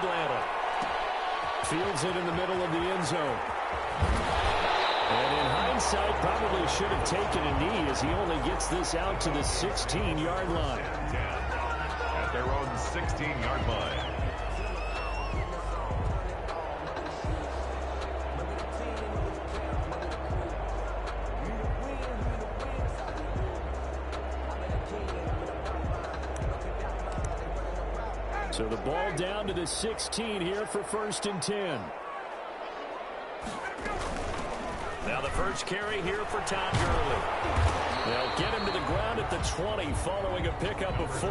Atlanta. Fields it in the middle of the end zone. And in hindsight, probably should have taken a knee as he only gets this out to the 16-yard line. At their own 16-yard line. So the ball down to the 16 here for 1st and 10. Now the first carry here for Todd Gurley. They'll get him to the ground at the 20 following a pickup of 4.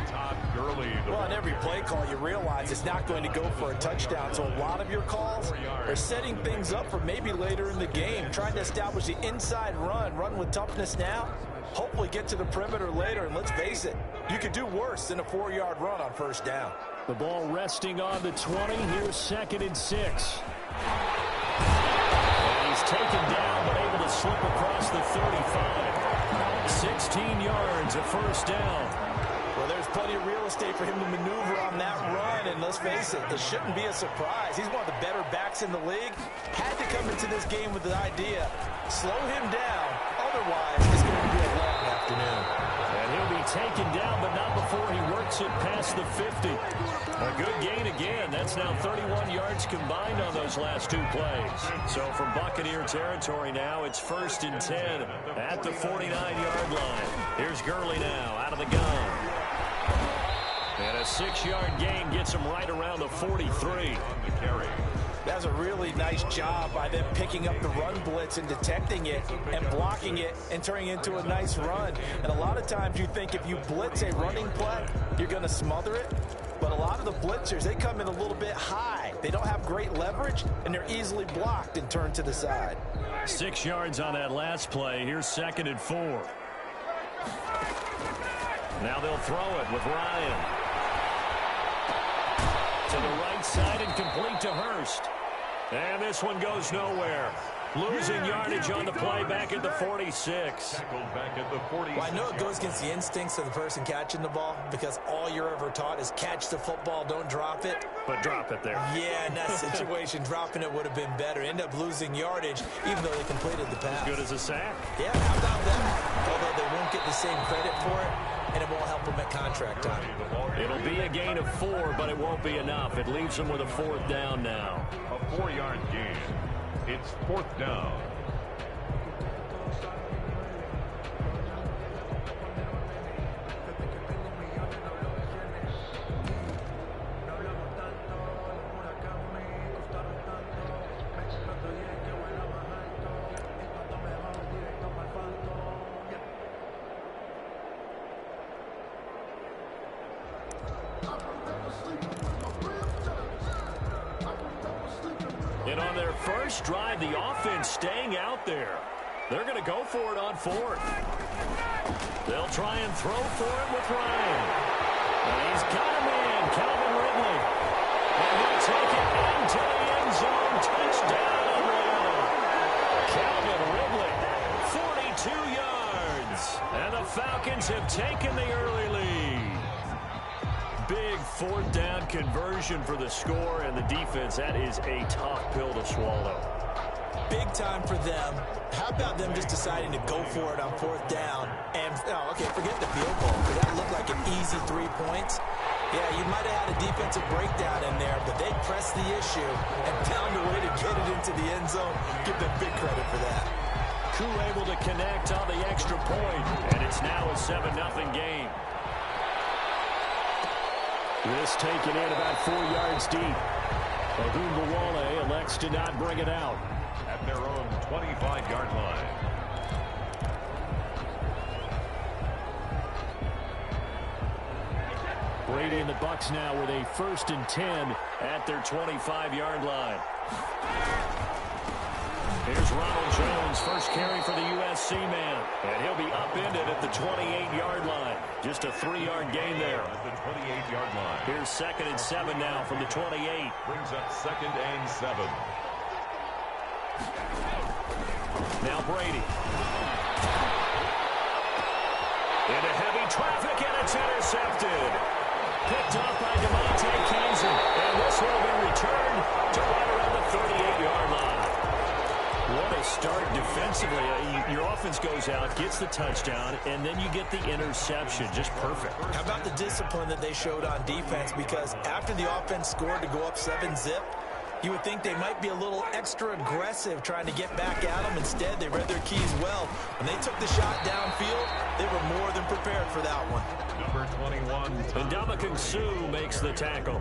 Todd Gurley. Well, on every play call, you realize it's not going to go for a touchdown. So a lot of your calls are setting things up for maybe later in the game, trying to establish the inside run with toughness now. Hopefully get to the perimeter later, and let's face it, you could do worse than a 4-yard run on 1st down. The ball resting on the 20. Here's 2nd and 6. And he's taken down, but able to slip across the 35. 16 yards, a 1st down. Well, there's plenty of real estate for him to maneuver on that run, and let's face it, it shouldn't be a surprise. He's one of the better backs in the league. Had to come into this game with the idea, slow him down, otherwise it's going to be a long afternoon. And he'll be taken down, but not before he works it past the 50. A good gain again. That's now 31 yards combined on those last 2 plays. So from Buccaneer territory now, it's 1st and 10 at the 49-yard line. Here's Gurley now out of the gun. And a 6-yard gain gets him right around the 43. That's a really nice job by them picking up the run blitz and detecting it and blocking it and turning it into a nice run. And a lot of times you think if you blitz a running play, you're going to smother it. But a lot of the blitzers, they come in a little bit high. They don't have great leverage, and they're easily blocked and turned to the side. 6 yards on that last play. Here's 2nd and 4. Now they'll throw it with Ryan. To the right side and complete to Hurst. And this one goes nowhere. Losing yardage on the play back at the 46. Well, I know it goes against the instincts of the person catching the ball because all you're ever taught is catch the football, don't drop it. But drop it there. Yeah, in that situation, dropping it would have been better. End up losing yardage even though they completed the pass. As good as a sack. Yeah, how about that? Although they won't get the same credit for it, and it won't help them at contract time. It'll be a gain of 4, but it won't be enough. It leaves them with a 4th down now. A 4-yard gain. It's 4th down. And on their first drive, the offense staying out there. They're going to go for it on 4th. They'll try and throw for it with Ryan. And he's got a man, Calvin Ridley. And he'll take it into the end zone. Touchdown, Atlanta. Calvin Ridley, 42 yards. And the Falcons have taken the early lead. Big 4th down conversion for the score, and the defense, that is a tough pill to swallow. Big time for them. How about them just deciding to go for it on 4th down? And, oh, okay, forget the field goal. That looked like an easy 3 points. Yeah, you might have had a defensive breakdown in there, but they pressed the issue and found a way to get it into the end zone. Give them big credit for that. Koo able to connect on the extra point, and it's now a 7-0 game. This taken in about 4 yards deep. Ogunbowale elects to not bring it out. At their own 25-yard line. Brady and the Bucs now with a 1st and 10 at their 25-yard line. Here's Ronald Jones, first carry for the USC man. And he'll be upended at the 28-yard line. Just a 3-yard gain there. At the 28-yard line. Here's 2nd and 7 now from the 28. Brings up 2nd and 7. Now Brady. Into heavy traffic, and it's intercepted. Picked up by DeMonte Kaiser. And goes out, gets the touchdown, and then you get the interception. Just perfect. How about the discipline that they showed on defense? Because after the offense scored to go up 7-zip, you would think they might be a little extra aggressive trying to get back at them. Instead, they read their keys well. When they took the shot downfield, they were more than prepared for that one. Number 21. Ndamukong Suh makes the tackle.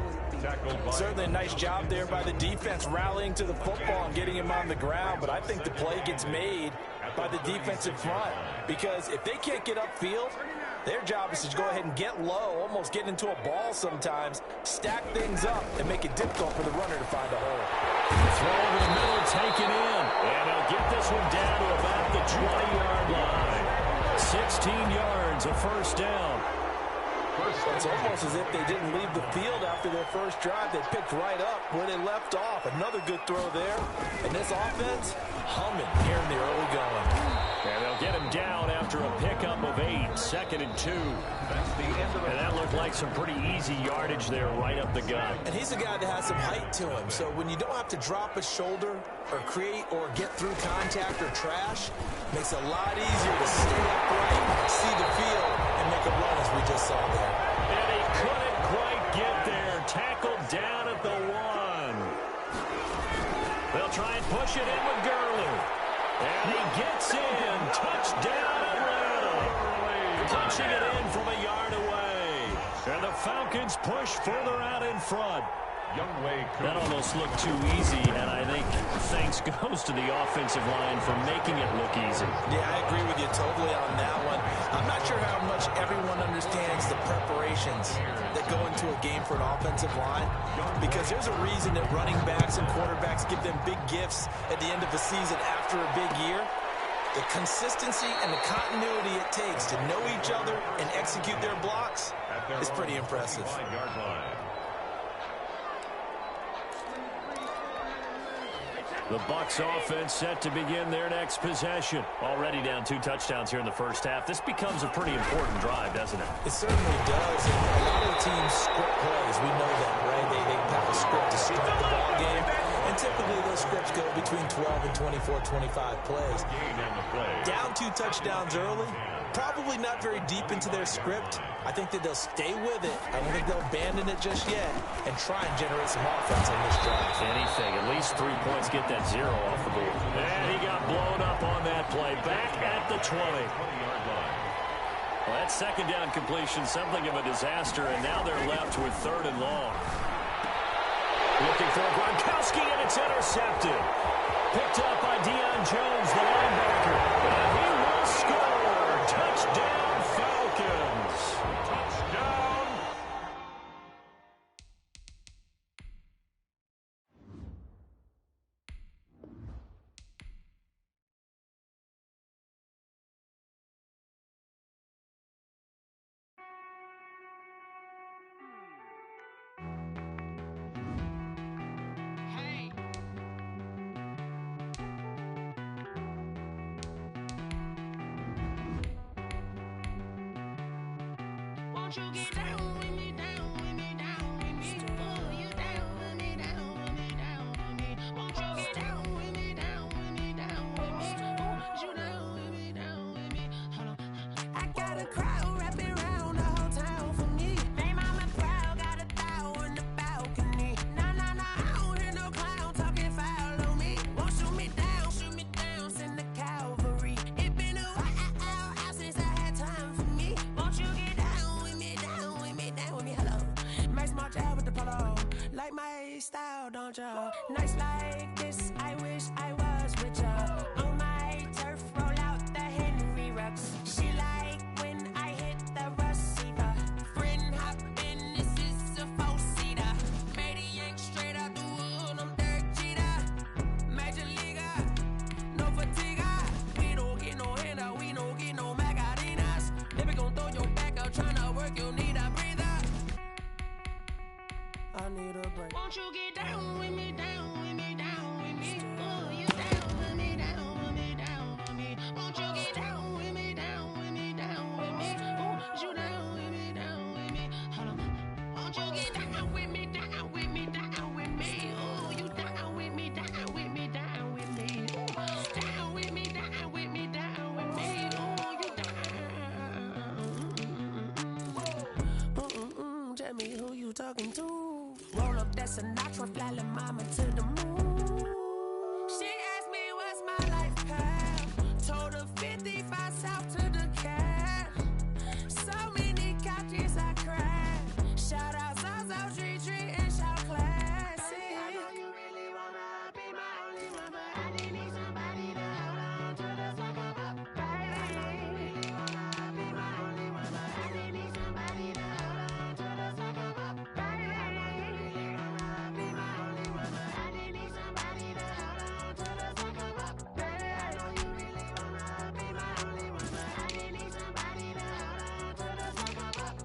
Certainly a nice job there by the defense, rallying to the football and getting him on the ground. But I think the play gets made by the defensive front, because if they can't get upfield, their job is to go ahead and get low, almost get into a ball sometimes, stack things up, and make it difficult for the runner to find a hole. Throw over the middle, taken in. And he'll get this one down to about the 20-yard line. 16 yards, a first down. It's almost as if they didn't leave the field after their first drive. They picked right up where they left off. Another good throw there. And this offense, humming here in the early going. And they'll get him down after a pickup of 8, 2nd and 2. That's the end of it. And that looked like some pretty easy yardage there right up the gut. And he's a guy that has some height to him. So when you don't have to drop a shoulder or create or get through contact or trash, makes it a lot easier to stay upright, see the field, and make a run as we just saw there. And he couldn't quite get there. Tackled down at the 1. They'll try and push it in with Gurley. And he gets in. Touchdown Atlanta. Punching it in from a yard away. And the Falcons push further out in front. That almost looked too easy, and I think thanks goes to the offensive line for making it look easy. Yeah, I agree with you totally on that one. I'm not sure how much everyone understands the preparations that go into a game for an offensive line, because there's a reason that running backs and quarterbacks give them big gifts at the end of the season after a big year. The consistency and the continuity it takes to know each other and execute their blocks is pretty impressive. The Bucs offense set to begin their next possession. Already down 2 touchdowns here in the first half. This becomes a pretty important drive, doesn't it? It certainly does. And a lot of the teams script plays. We know that, right? They have a script to start the ball game. And typically those scripts go between 12 and 24, 25 plays. Down 2 touchdowns early. Probably not very deep into their script. I think that they'll stay with it. I don't think they'll abandon it just yet and try and generate some offense on this drive. Anything. At least 3 points. Get that 0 off the board. And he got blown up on that play. Back at the 20. Well, that second down completion, something of a disaster, and now they're left with 3rd and long. Looking for Gronkowski, and it's intercepted. Picked up by Deion Jones, the linebacker. And he will score. Touchdown, Falcons. Touchdown. Won't you get down with me, down with me, down with me? Oh, you down with me, down with me, down with me. Won't you get down with me, down with me, down with me? Oh, you down with me, down with me? Hold on. I got a crowd wrapping around the whole town for me. They mama crowd got a thou on the balcony. Nah, nah, nah, I don't hear no clown talking foul on me. Won't shoot me down, send the cavalry. It been a while since I had time for me. Won't you get down with me, down with me, down with me? Hello. Nice small job with the polo. Like my style, don't ya? Nice like this, I wish I was with ya. On my turf, roll out the Henry Rux. She like when I hit the receiver. Friend hop in, this is a 4-seater. Made a yank straight out the wood, I'm Derek Jeter. Major leaguer, no fatigue. We don't get no handout, we don't get no Magarinas. Never gon' throw your back out, tryna work, you need a breather. I need a break. Won't you get down with me, down with me, down with me? Oh, you down with me, down with me, down with me? Won't you get down with me, down with me, down with me? Oh, you down with me, down with me? Hold on. Won't you get down with me, down with me, down with me? Oh, you down with me, down with me, down with me? Down with me, down with me, down with me? too. Roll up that Sinatra, fly la mama to the moon. She asked me what's my life path. Told her 55 south to the cat. So many couches I cried. Shout out Zazo, Tree Tree, and shout classic. I know you really wanna be my only one, but I didn't need somebody to hold on to the sucker up, baby. I know you really wanna be my only one, but I didn't need somebody to hold on to the sucker up, baby. I know you really wanna be my only one, but I didn't need somebody to hold on to the sucker up, baby. I know you really wanna be my only one, but I didn't need somebody to hold on to the sucker up.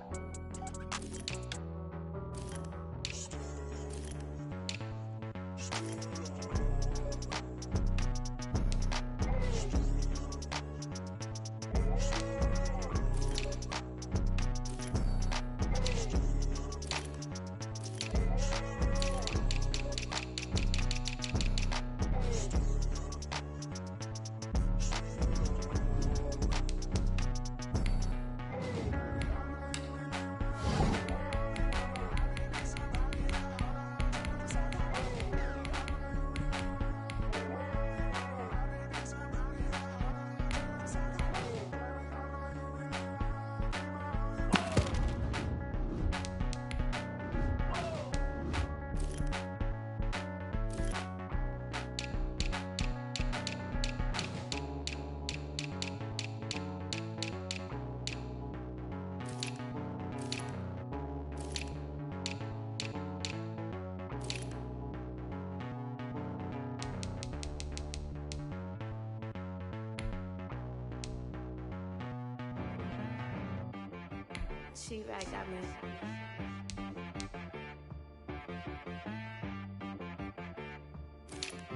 She right got me.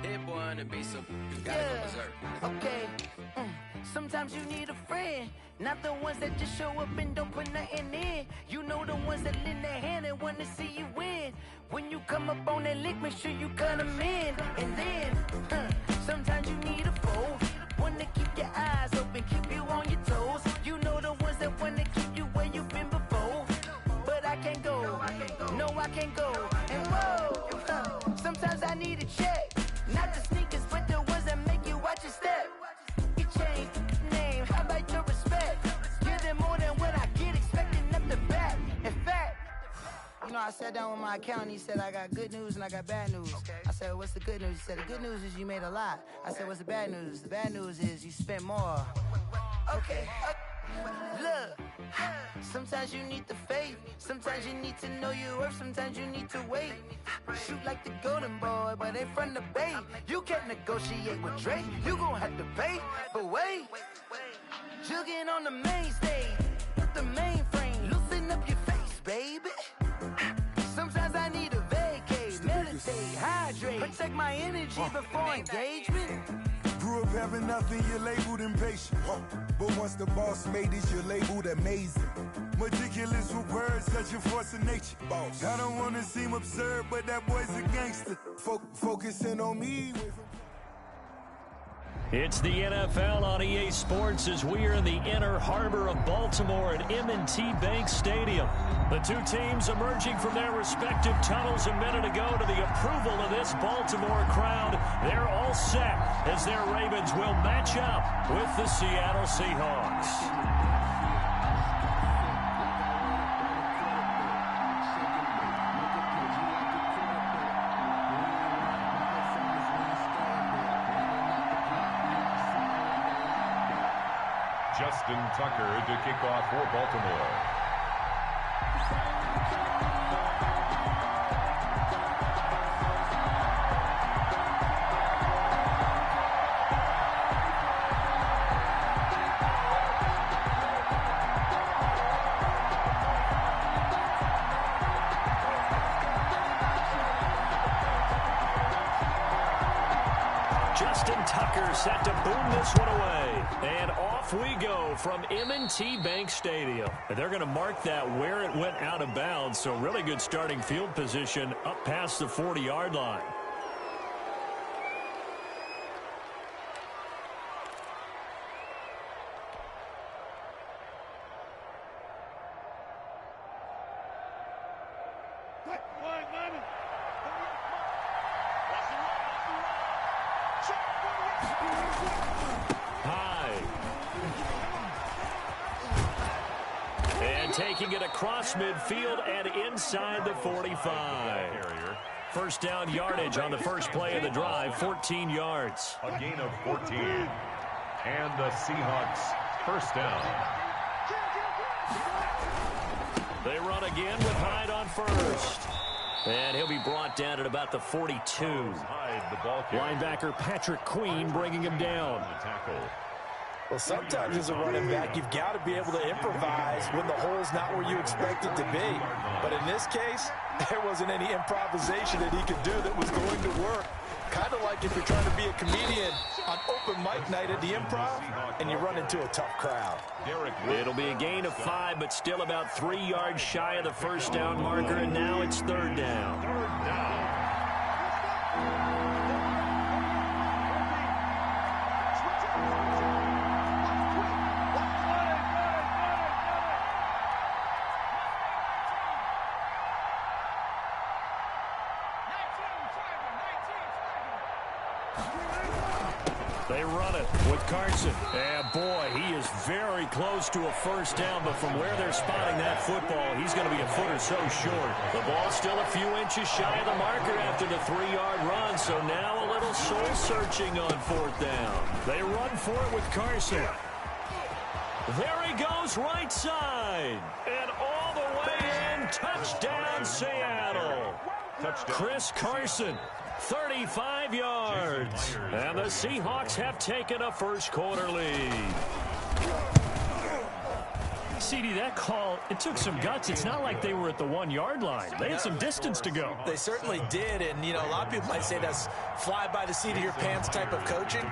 That boy on the beat, so you gotta go berserk. Okay. Sometimes you need a friend, not the ones that just show up and don't put nothing in. You know the ones that lend their hand and wanna see you win. When you come up on that lick, make sure you cut them in. And then, sometimes you need a foe, one to keep your eyes open, keep you on your toes. You know the ones that wanna keep you where you've been before. But I can't go, no I can't go. And whoa, sometimes I need a check. Not the sneakers, but the ones that make you watch your step. Your chain, name, how about your respect? Give them more than what I get, expecting up the back. In fact, you know, I sat down with my accountant, he said I got good news and I got bad news. I said, what's the good news? He said, the good news is you made a lot. I said, what's the bad news? The bad news is you spent more. Okay. Look, sometimes you need the faith, sometimes you need to know your worth, sometimes you need to wait. Shoot like the golden boy, but they from the bay. You can't negotiate with Drake, you gon' have to pay. But wait, jugging on the main stage, the mainframe, loosen up your face, baby. Sometimes I need a vacate, meditate, hydrate, protect my energy before engagement. Grew up having nothing, you're labeled impatient. But once the boss made it, you're labeled amazing. Meticulous with words, such a force of nature. Boss. I don't wanna seem absurd, but that boy's a gangster. Focusing on me. It's the NFL on EA Sports as we are in the inner harbor of Baltimore at M&T Bank Stadium. The two teams emerging from their respective tunnels a minute ago to the approval of this Baltimore crowd. They're all set as their Ravens will match up with the Seattle Seahawks. Justin Tucker to kick off for Baltimore. Justin Tucker set to boom this one away. And off we go from M&T Bank Stadium. And they're going to mark that where it went out of bounds. So really good starting field position up past the 40-yard line. What? High. And taking it across midfield and inside the 45. First down yardage on the first play of the drive, 14 yards. A gain of 14. And the Seahawks first down. They run again with Hyde on first. And he'll be brought down at about the 42. Linebacker Patrick Queen bringing him down. Well, sometimes as a running back, you've got to be able to improvise when the hole's not where you expect it to be. But in this case, there wasn't any improvisation that he could do that was going to work. Kind of like if you're trying to be a comedian on open mic night at the Improv and you run into a tough crowd. It'll be a gain of 5, but still about 3 yards shy of the first down marker, and now it's third down. They run it with Carson. And boy, he is very close to a first down, but from where they're spotting that football, he's going to be a foot or so short. The ball's still a few inches shy of the marker after the 3-yard run, so now a little soul-searching on fourth down. They run for it with Carson. There he goes, right side. And all the way in, touchdown Seattle. Chris Carson. 35 yards. And the Seahawks have taken a first quarter lead. CD, that call, it took some guts. It's not like they were at the 1-yard line. They had some distance to go. They certainly did, and, you know, a lot of people might say that's fly by the seat of your pants type of coaching,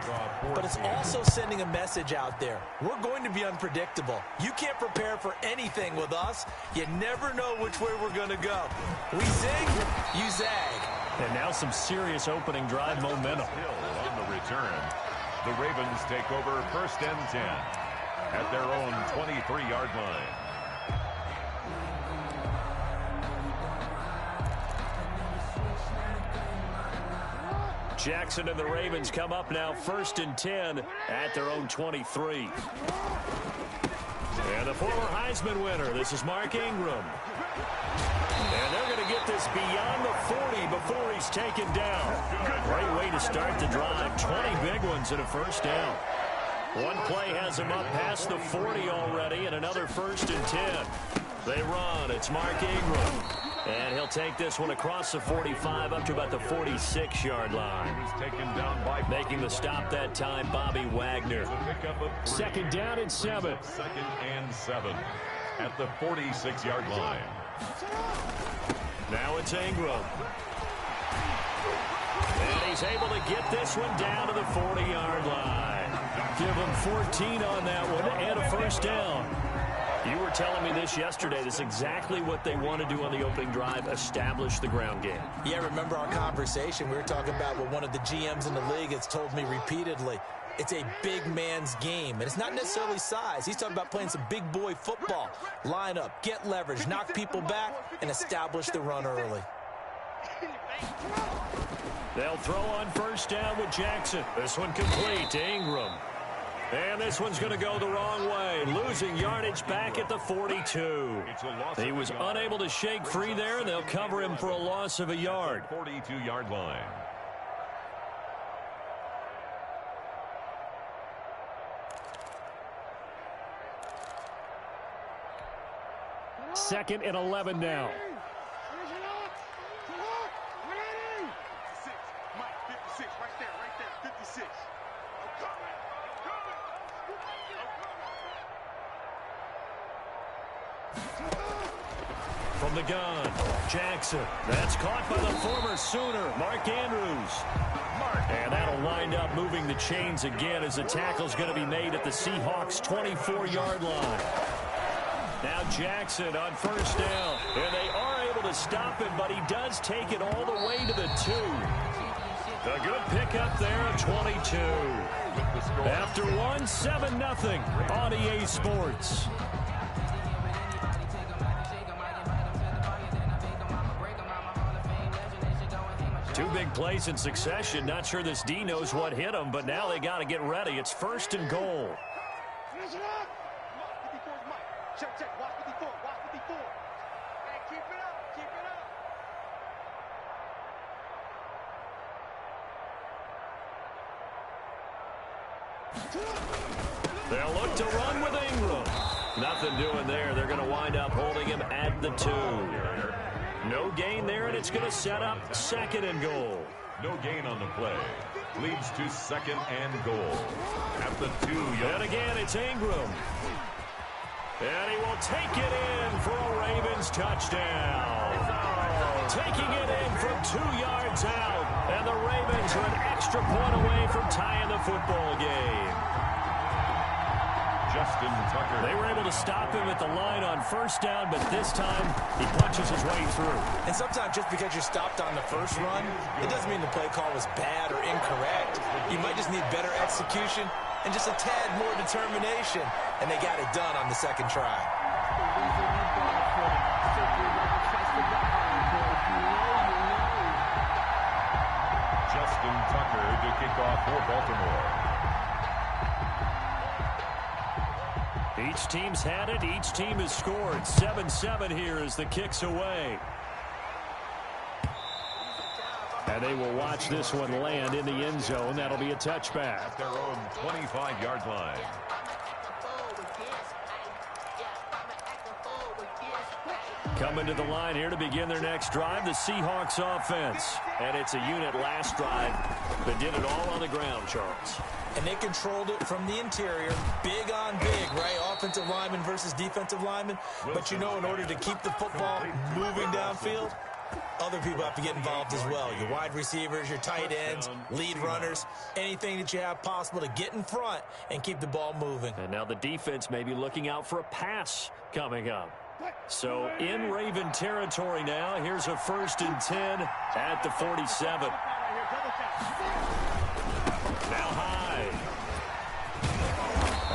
but it's also sending a message out there. We're going to be unpredictable. You can't prepare for anything with us. You never know which way we're going to go. We zig, you zag. And now some serious opening drive momentum. On the return, the Ravens take over first and 10 at their own 23-yard line. Jackson and the Ravens come up now first and 10 at their own 23. And the former Heisman winner, this is Mark Ingram. And they're going to get this beyond the 40 before he's taken down. Great way to start the drive. 20 big ones and a first down. One play has him up past the 40 already, and another first and 10. They run. It's Mark Ingram. And he'll take this one across the 45 up to about the 46-yard line. Making the stop that time, Bobby Wagner. Second down and 7. Second and 7 at the 46-yard line. Now it's Ingram. And he's able to get this one down to the 40-yard line. Give him 14 on that one and a first down. You were telling me this yesterday. This is exactly what they want to do on the opening drive, establish the ground game. Yeah, remember our conversation? We were talking about what one of the GMs in the league has told me repeatedly. It's a big man's game, and it's not necessarily size. He's talking about playing some big boy football. Line up, get leverage, knock people back, and establish the run early. They'll throw on first down with Jackson. This one complete to Ingram. And this one's going to go the wrong way, losing yardage back at the 42. He was unable to shake free there, and they'll cover him for a loss of a yard. 42-yard line. Second and 11 now. From the gun, Jackson. That's caught by the former Sooner, Mark Andrews. And that'll wind up moving the chains again as the tackle's going to be made at the Seahawks' 24-yard line. Now Jackson on first down. And they are able to stop him, but he does take it all the way to the 2. A good pickup there at 22. After one, 7-0 on EA Sports. Two big plays in succession. Not sure this D knows what hit him, but now they got to get ready. It's 1st and goal. They'll look to run with Ingram. Nothing doing there. They're going to wind up holding him at the 2. No gain there, and it's going to set up 2nd and goal. No gain on the play. Leads to 2nd and goal. At the 2. And again, it's Ingram. And he will take it in for a Ravens touchdown. Taking it in from 2 yards out. And the Ravens are an extra point away from tying the football game. Justin Tucker. They were able to stop him at the line on 1st down, but this time he punches his way through. And sometimes just because you're stopped on the first run, it doesn't mean the play call was bad or incorrect. You might just need better execution and just a tad more determination. And they got it done on the 2nd try. Justin Tucker to kick off for Baltimore. Each team's had it. Each team has scored. 7-7 here as the kick's away. And they will watch this one land in the end zone. That'll be a touchback. At their own 25-yard line. Coming to the line here to begin their next drive, the Seahawks offense. And it's a unit last drive that did it all on the ground, Charles. And they controlled it from the interior, big on big, right? Offensive lineman versus defensive lineman. But you know, in order to keep the football moving downfield, other people have to get involved as well. Your wide receivers, your tight ends, lead runners, anything that you have possible to get in front and keep the ball moving. And now the defense may be looking out for a pass coming up. So in Raven territory now, here's a 1st and 10 at the 47. Now high.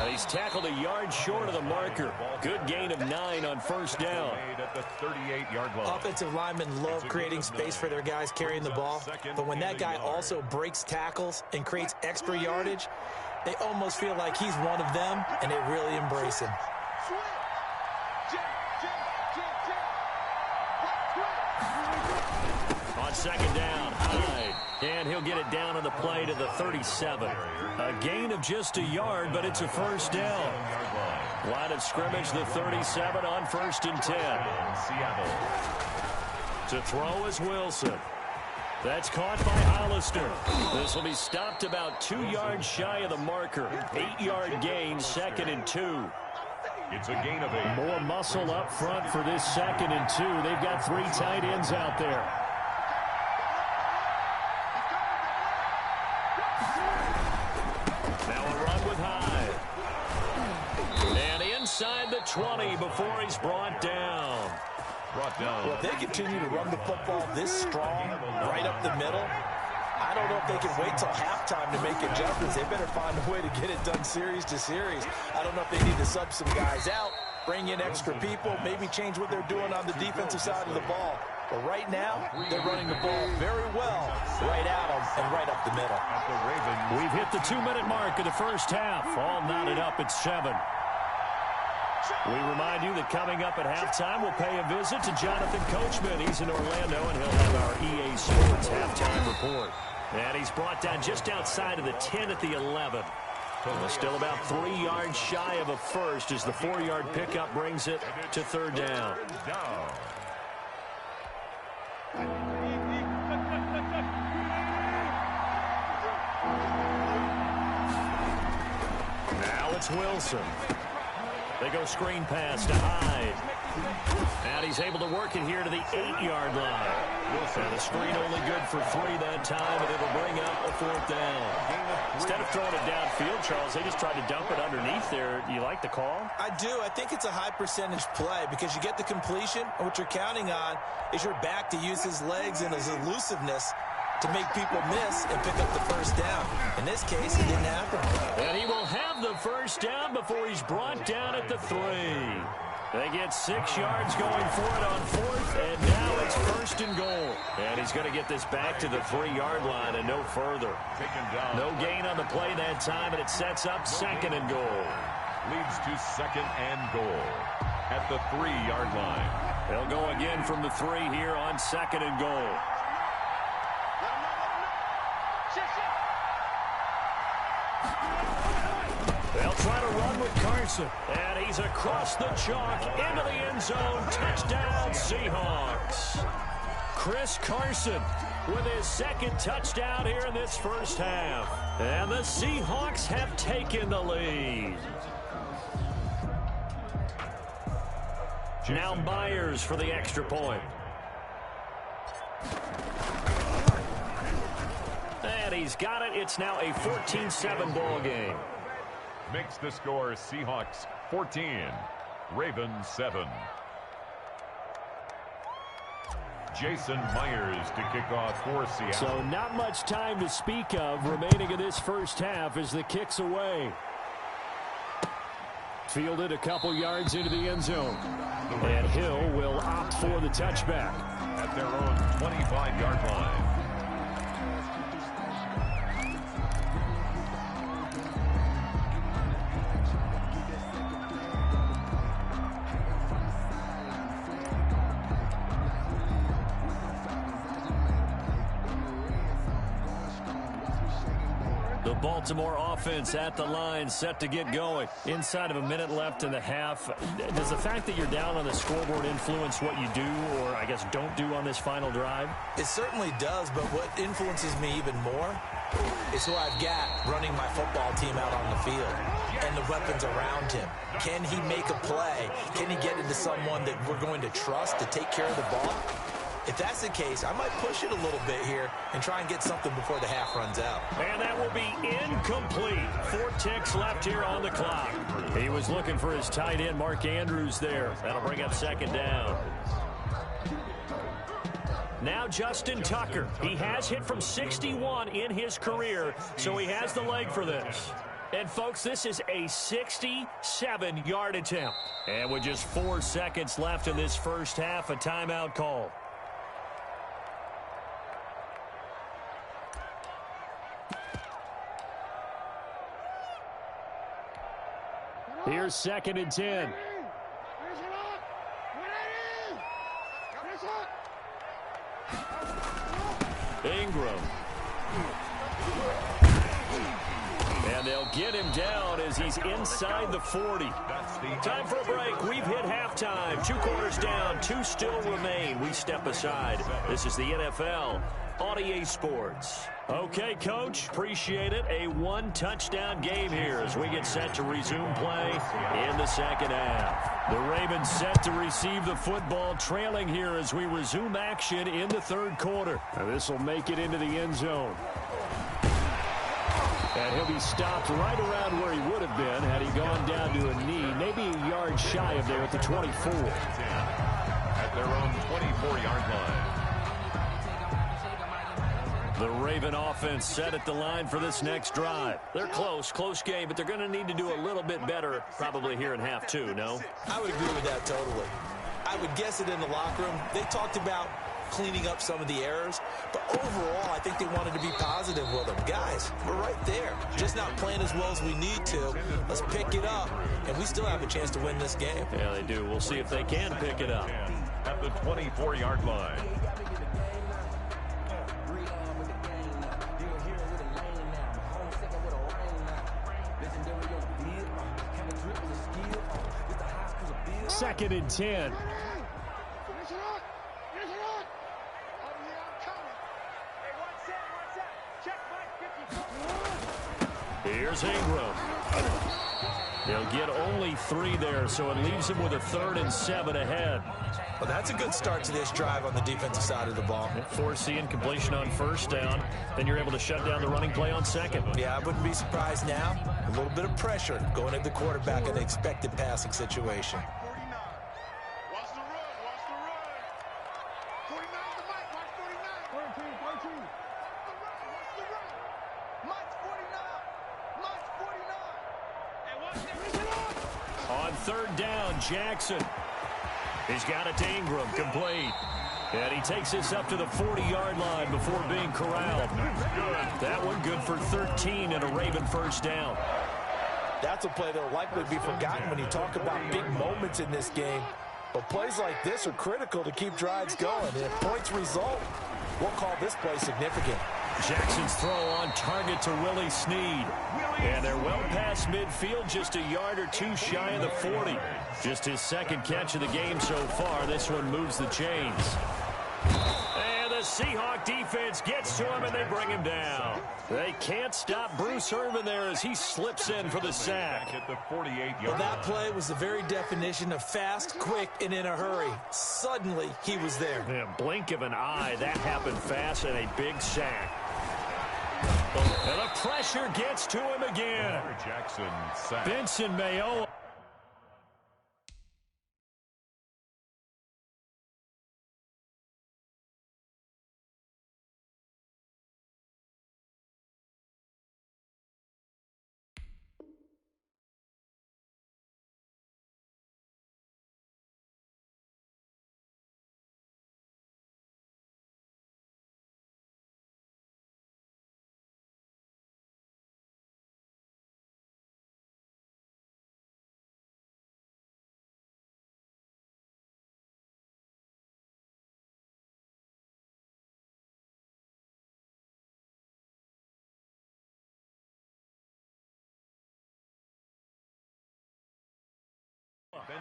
He's tackled a yard short of the marker. Good gain of 9 on 1st down. At the 38-yard line. Offensive linemen love creating space for their guys carrying the ball. But when that guy also breaks tackles and creates extra yardage, they almost feel like he's one of them, and they really embrace him. On 2nd down, Hyde. And he'll get it down on the play to the 37. A gain of just a yard, but it's a 1st down. Line of scrimmage, the 37 on 1st and 10. Seattle. To throw is Wilson. That's caught by Hollister. This will be stopped about 2 yards shy of the marker. 8-yard gain, 2nd and 2. It's a gain of 8. More muscle up front for this 2nd and 2. They've got 3 tight ends out there. Now a run with Hyde. And inside the 20 before he's brought down. Well, if they continue to run the football this strong, right up the middle, I don't know if they can wait till halftime to make adjustments. They better find a way to get it done series to series. I don't know if they need to sub some guys out, bring in extra people, maybe change what they're doing on the defensive side of the ball. But right now, they're running the ball very well, right at them and right up the middle. We've hit the 2-minute mark of the first half. All knotted up at 7. We remind you that coming up at halftime, we'll pay a visit to Jonathan Coachman. He's in Orlando, and he'll have our EA Sports halftime report. And he's brought down just outside of the 10 at the 11. Still about 3 yards shy of a first as the 4-yard pickup brings it to 3rd down. Now it's Wilson. They go screen pass to Hyde. And he's able to work it here to the 8-yard line. And the screen only good for 3 that time, and it'll bring up a 4th down. Instead of throwing it downfield, Charles, they just tried to dump it underneath there. Do you like the call? I do. I think it's a high percentage play because you get the completion, and what you're counting on is your back to use his legs and his elusiveness to make people miss and pick up the 1st down. In this case, it didn't happen. And he will have the 1st down before he's brought down at the 3. They get 6 yards going for it on 4th, and now it's 1st and goal. And he's going to get this back to the 3-yard line and no further. Taken down. No gain on the play that time, and it sets up 2nd and goal. Leads to 2nd and goal at the 3-yard line. They'll go again from the 3 here on 2nd and goal. They'll try to run with Carson. And he's across the chalk into the end zone. Touchdown, Seahawks. Chris Carson with his 2nd touchdown here in this first half. And the Seahawks have taken the lead. Now Myers for the extra point. And he's got it. It's now a 14-7 ball game. Makes the score Seahawks 14, Ravens 7. Jason Myers to kick off for Seattle. So not much time to speak of remaining in this first half as the kick's away. Fielded a couple yards into the end zone. And Hill will opt for the touchback. At their own 25-yard line. The Baltimore offense at the line, set to get going. Inside of a minute left in the half. Does the fact that you're down on the scoreboard influence what you do, or I guess don't do on this final drive? It certainly does, but what influences me even more is who I've got running my football team out on the field and the weapons around him. Can he make a play? Can he get into someone that we're going to trust to take care of the ball? If that's the case, I might push it a little bit here and try and get something before the half runs out. And that will be incomplete. 4 ticks left here on the clock. He was looking for his tight end, Mark Andrews, there. That'll bring up 2nd down. Now Justin Tucker. He has hit from 61 in his career, so he has the leg for this. And, folks, this is a 67-yard attempt. And with just 4 seconds left in this first half, a timeout call. Here's 2nd and 10. Ingram. And they'll get him down as he's inside the 40. Time for a break. We've hit halftime. 2 quarters down. 2 still remain. We step aside. This is the NFL on EA Sports. Okay, Coach, appreciate it. A 1-touchdown game here as we get set to resume play in the second half. The Ravens set to receive the football, trailing here as we resume action in the third quarter. This will make it into the end zone. And he'll be stopped right around where he would have been had he gone down to a knee, maybe a yard shy of there at the 24. At their own 24-yard line. The Raven offense set at the line for this next drive. They're close game, but they're going to need to do a little bit better probably here in half 2, no? I would agree with that totally. I would guess it in the locker room. They talked about cleaning up some of the errors, but overall, I think they wanted to be positive with them. Guys, we're right there. Just not playing as well as we need to. Let's pick it up, and we still have a chance to win this game. Yeah, they do. We'll see if they can pick it up. At the 24-yard line. Second and 10. Here's Ingram. They'll get only 3 there, so it leaves him with a 3rd and 7 ahead. Well, that's a good start to this drive on the defensive side of the ball. Forcing completion on 1st down. Then you're able to shut down the running play on 2nd. Yeah, I wouldn't be surprised now. A little bit of pressure going at the quarterback in an expected passing situation. On 3rd down, Jackson. He's got it to Ingram, complete. And he takes this up to the 40-yard line before being corralled. That one good for 13 and a Raven first down. That's a play that will likely be forgotten when you talk about big moments in this game. But plays like this are critical to keep drives going. And if points result, we'll call this play significant. Jackson's throw on target to Willie Snead. And they're well past midfield, just a yard or two shy of the 40. Just his second catch of the game so far. This one moves the chains. And the Seahawk defense gets to him, and they bring him down. They can't stop Bruce Irvin there as he slips in for the sack. At the 48-yard Well, that play was the very definition of fast, quick, and in a hurry. Suddenly, he was there. Yeah, blink of an eye, that happened fast, and a big sack. And the pressure gets to him again. Jackson sack. Benson Mayo.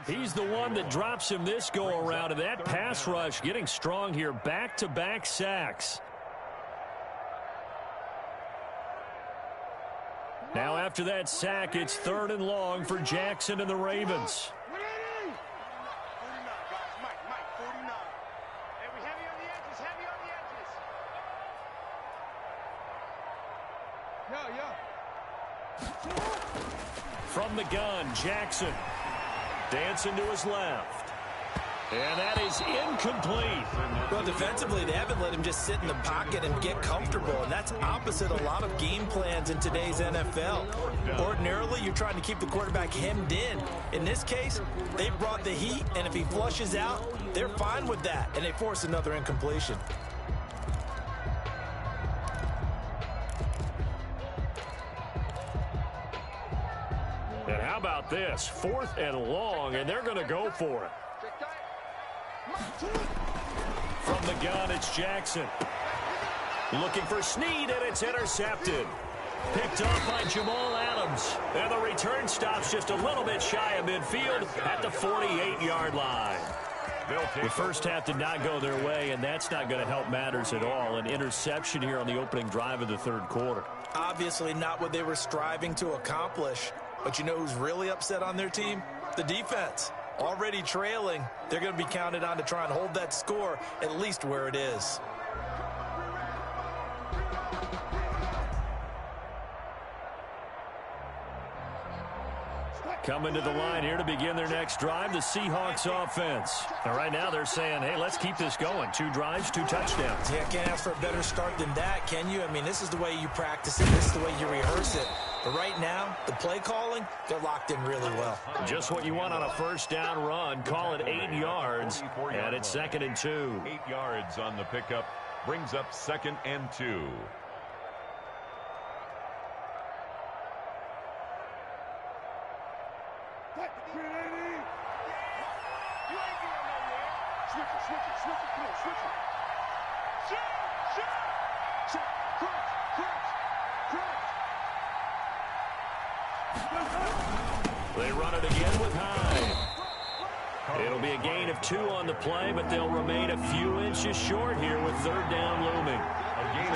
He's the one that drops him this go-around, and that pass rush getting strong here. Back-to-back sacks. Now after that sack, it's 3rd and long for Jackson and the Ravens. From the gun, Jackson. Dancing to his left. And that is incomplete. Well, defensively, they haven't let him just sit in the pocket and get comfortable, and that's opposite a lot of game plans in today's NFL. Ordinarily, you're trying to keep the quarterback hemmed in. In this case, they brought the heat, and if he flushes out, they're fine with that, and they force another incompletion. And how about this? 4th and long, and they're going to go for it. From the gun, it's Jackson. Looking for Snead, and it's intercepted. Picked up by Jamal Adams. And the return stops just a little bit shy of midfield at the 48-yard line. The first half did not go their way, and that's not going to help matters at all. An interception here on the opening drive of the 3rd quarter. Obviously not what they were striving to accomplish. But you know who's really upset on their team? The defense. Already trailing, they're going to be counted on to try and hold that score at least where it is. Coming to the line here to begin their next drive, the Seahawks offense. And right now they're saying, hey, let's keep this going. 2 drives, 2 touchdowns. Yeah, can't ask for a better start than that, can you? I mean, this is the way you practice it. This is the way you rehearse it. But right now, the play calling, they're locked in really well. Just what you want on a first down run. Call it 8 yards, and it's 2nd and 2. 8 yards on the pickup brings up 2nd and 2. They run it again with Hyde. It'll be a gain of 2 on the play, but they'll remain a few inches short here with 3rd down looming.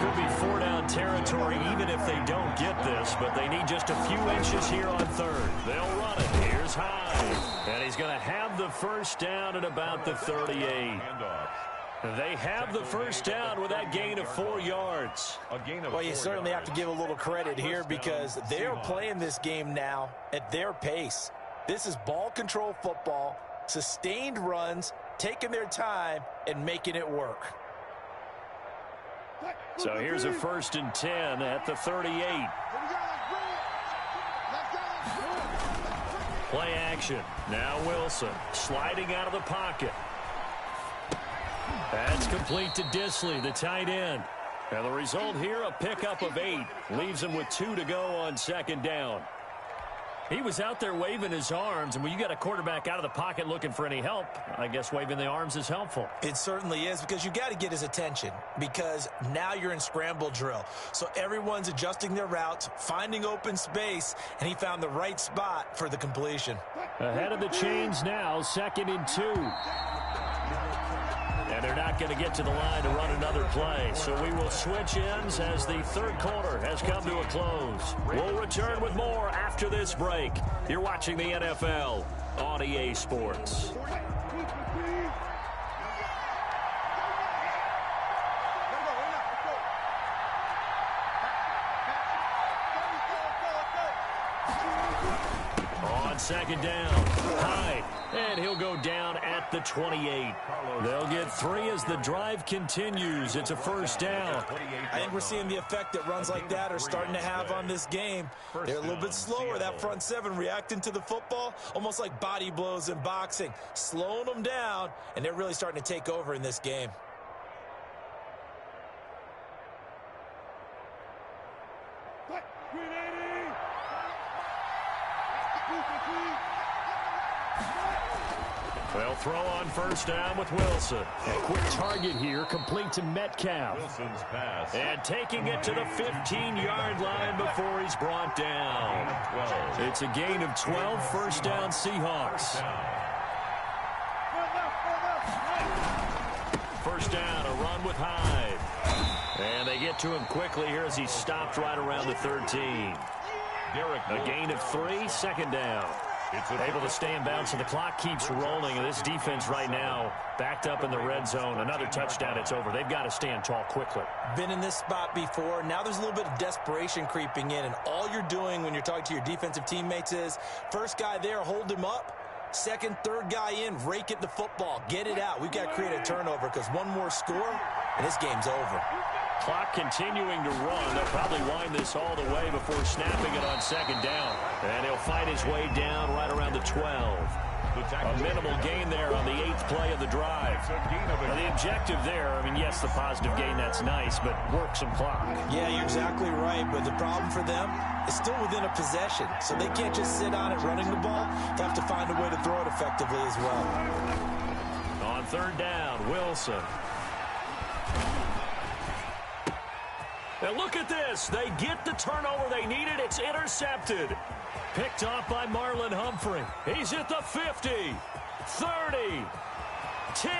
Could be 4-down territory even if they don't get this, but they need just a few inches here on 3rd. They'll run it. Here's Hyde. And he's going to have the first down at about the 38. They have the first down with that gain of 4 yards. Well, you certainly have to give a little credit here because they're playing this game now at their pace. This is ball control football, sustained runs, taking their time, and making it work. So here's a 1st and 10 at the 38. Play action. Now Wilson sliding out of the pocket. That's complete to Disley, the tight end. And the result here, a pickup of 8. Leaves him with 2 to go on second down. He was out there waving his arms, and when you got a quarterback out of the pocket looking for any help, I guess waving the arms is helpful. It certainly is, because you got to get his attention, because now you're in scramble drill. So everyone's adjusting their routes, finding open space, and he found the right spot for the completion. Ahead of the chains now, 2nd and 2. And they're not going to get to the line to run another play. So we will switch ends as the third quarter has come to a close. We'll return with more after this break. You're watching the NFL on EA Sports. On second down, Hyde. And he'll go down at the 28. They'll get 3 as the drive continues. It's a first down. I think we're seeing the effect that runs like that are starting to have on this game. They're a little bit slower, that front 7, reacting to the football, almost like body blows in boxing, slowing them down, and they're really starting to take over in this game. They'll throw on first down with Wilson. A quick target here, complete to Metcalf. Wilson's pass. And taking it to the 15-yard line before he's brought down. It's a gain of 12, first down Seahawks. First down, a run with Hyde. And they get to him quickly here as he stopped right around the 13. A gain of 3, second down. Able to stay in bounds, so the clock keeps rolling. And this defense right now backed up in the red zone. Another touchdown, it's over. They've got to stand tall quickly. Been in this spot before. Now there's a little bit of desperation creeping in. And all you're doing when you're talking to your defensive teammates is, first guy there, hold him up. Second, third guy in, rake at the football. Get it out. We've got to create a turnover, because one more score, and this game's over. Clock continuing to run. They'll probably wind this all the way before snapping it on second down. And he'll fight his way down right around the 12. A minimal gain there on the 8th play of the drive. Now, the objective there, I mean, yes, the positive gain, that's nice, but work some clock. Yeah, you're exactly right. But the problem for them is still within a possession. So they can't just sit on it running the ball. They have to find a way to throw it effectively as well. On third down, Wilson. And look at this. They get the turnover they needed. It's intercepted. Picked off by Marlon Humphrey. He's at the 50, 30, 10,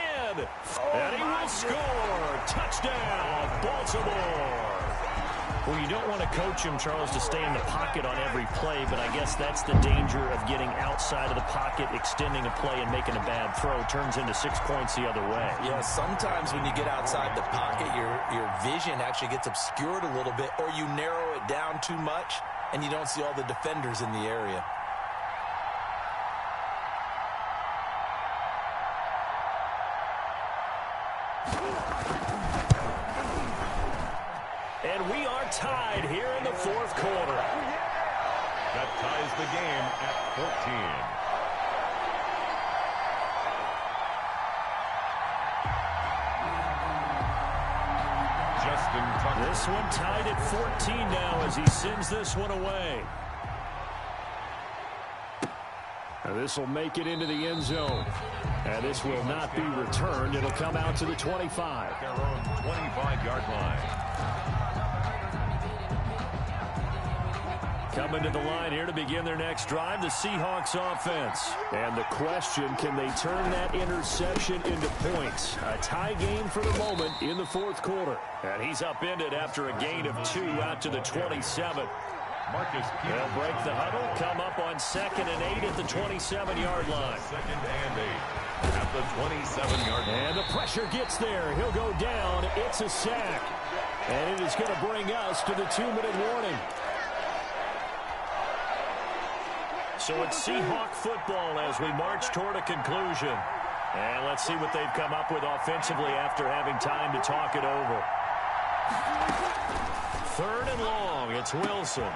and he will score. Touchdown, Baltimore. Well, you don't want to coach him, Charles, to stay in the pocket on every play, but I guess that's the danger of getting outside of the pocket, extending a play, and making a bad throw. Turns into 6 points the other way. Yeah, sometimes when you get outside the pocket, your vision actually gets obscured a little bit, or you narrow it down too much, and you don't see all the defenders in the area. And we are tied here in the fourth quarter. That ties the game at 14. Justin Tucker. This one tied at 14 now as he sends this one away. Now this will make it into the end zone. And this will not be returned. It'll come out to the 25. Their own 25-yard line. Coming to the line here to begin their next drive, the Seahawks offense. And the question, can they turn that interception into points? A tie game for the moment in the fourth quarter. And he's upended after a gain of 2 out to the 27. They'll break the huddle, come up on 2nd and 8 at the 27-yard line. 2nd and 8 at the 27-yard line. And the pressure gets there. He'll go down. It's a sack. And it is going to bring us to the 2-minute warning. So it's Seahawk football as we march toward a conclusion. And let's see what they've come up with offensively after having time to talk it over. 3rd and long. It's Wilson.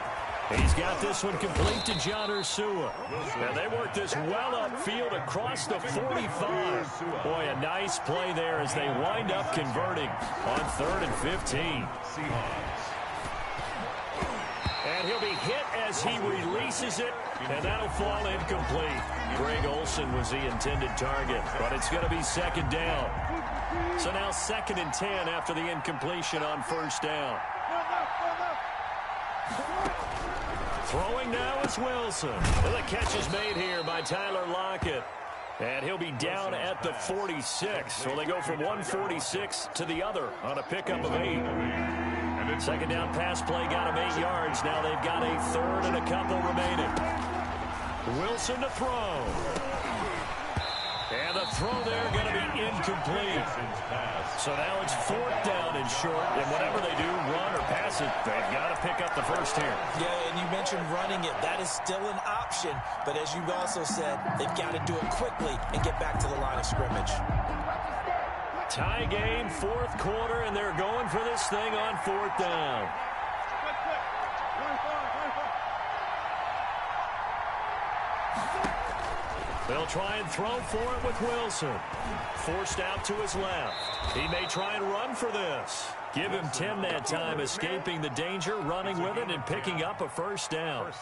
He's got this one complete to John Ursua. And they work this well upfield across the 45. Boy, a nice play there as they wind up converting on 3rd and 15. And he'll be hit as he releases it, and that'll fall incomplete. Greg Olsen was the intended target, but it's going to be 2nd down. So now 2nd and 10 after the incompletion on 1st down. Throwing now is Wilson. And the catch is made here by Tyler Lockett. And he'll be down at the 46. So they go from 146 to the other on a pickup of 8. 2nd down pass play got him 8 yards. Now they've got a 3rd and a couple remaining. Wilson to throw. And the throw there going to be incomplete. So now it's 4th down and short. And whatever they do, run or pass it, they've got to pick up the first here. Yeah, and you mentioned running it. That is still an option. But as you've also said, they've got to do it quickly and get back to the line of scrimmage. Tie game, 4th quarter, and they're going for this thing on 4th down. They'll try and throw for it with Wilson. Forced out to his left. He may try and run for this. Give him 10 that time, escaping the danger, running with it, and picking up a 1st down.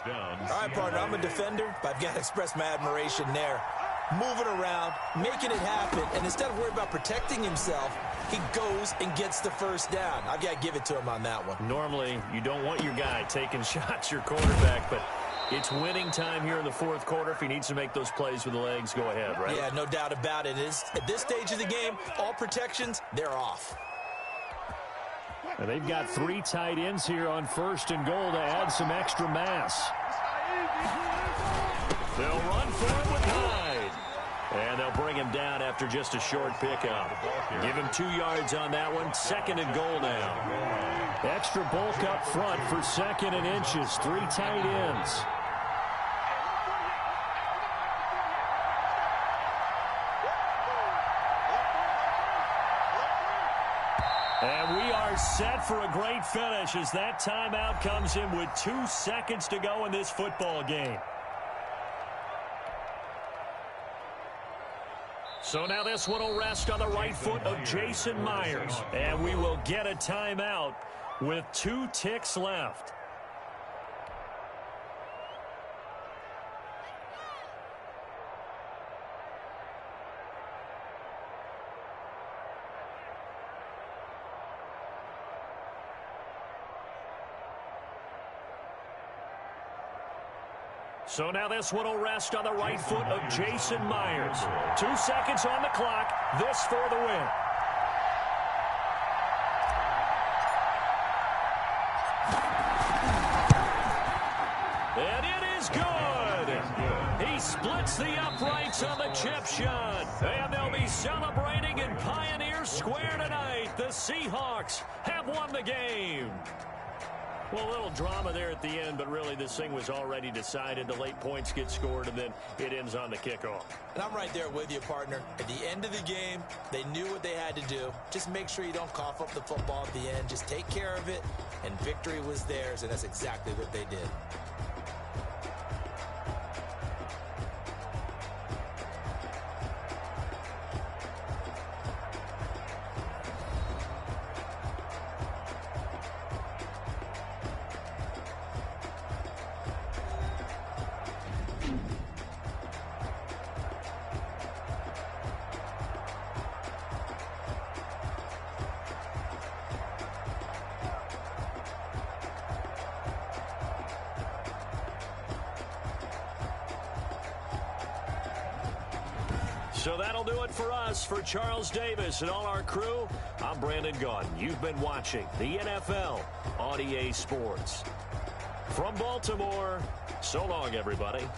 All right, partner, I'm a defender, but I've got to express my admiration there. Moving around, making it happen, and instead of worrying about protecting himself, he goes and gets the 1st down. I've got to give it to him on that one. Normally, you don't want your guy taking shots, your quarterback, but it's winning time here in the 4th quarter. If he needs to make those plays with the legs, go ahead, right? Yeah, no doubt about it. At this stage of the game, all protections, they're off. And they've got 3 tight ends here on 1st and goal to add some extra mass. They'll run for it with Hyde. And they'll bring him down after just a short pickup. Give him 2 yards on that one. 2nd and goal now. Extra bulk up front for 2nd and inches. 3 tight ends. And we are set for a great finish as that timeout comes in with 2 seconds to go in this football game. So now this one will rest on the right foot of Jason Myers. And we will get a timeout with 2 ticks left. So now this one will rest on the right foot of Jason Myers. 2 seconds on the clock. This for the win. And it is good. He splits the uprights on the chip shot. And they'll be celebrating in Pioneer Square tonight. The Seahawks have won the game. Well, a little drama there at the end, but really this thing was already decided. The late points get scored, and then it ends on the kickoff. And I'm right there with you, partner. At the end of the game, they knew what they had to do. Just make sure you don't cough up the football at the end. Just take care of it, and victory was theirs, and that's exactly what they did. So that'll do it for us. For Charles Davis and all our crew, I'm Brandon Gaudin. You've been watching the NFL on EA Sports. From Baltimore, so long, everybody.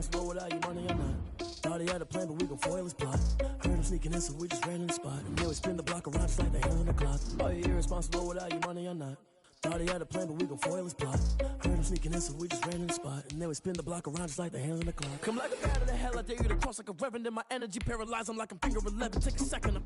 irresponsible without your money or not. Thought he had a plan, but we gon' foil his plot. Heard him sneaking in, so we just ran in the spot. And then we spin the block around just like the hands on the clock. Oh, you irresponsible without your money or not. Thought he had a plan, but we gon' foil his plot. Heard him sneaking in, so we just ran in the spot. And then we spin the block around just like the hands on the clock. Come like a bat of the hell, I dare you to cross like a reverend. In my energy paralyzed, I'm like I'm finger 11. Take a second.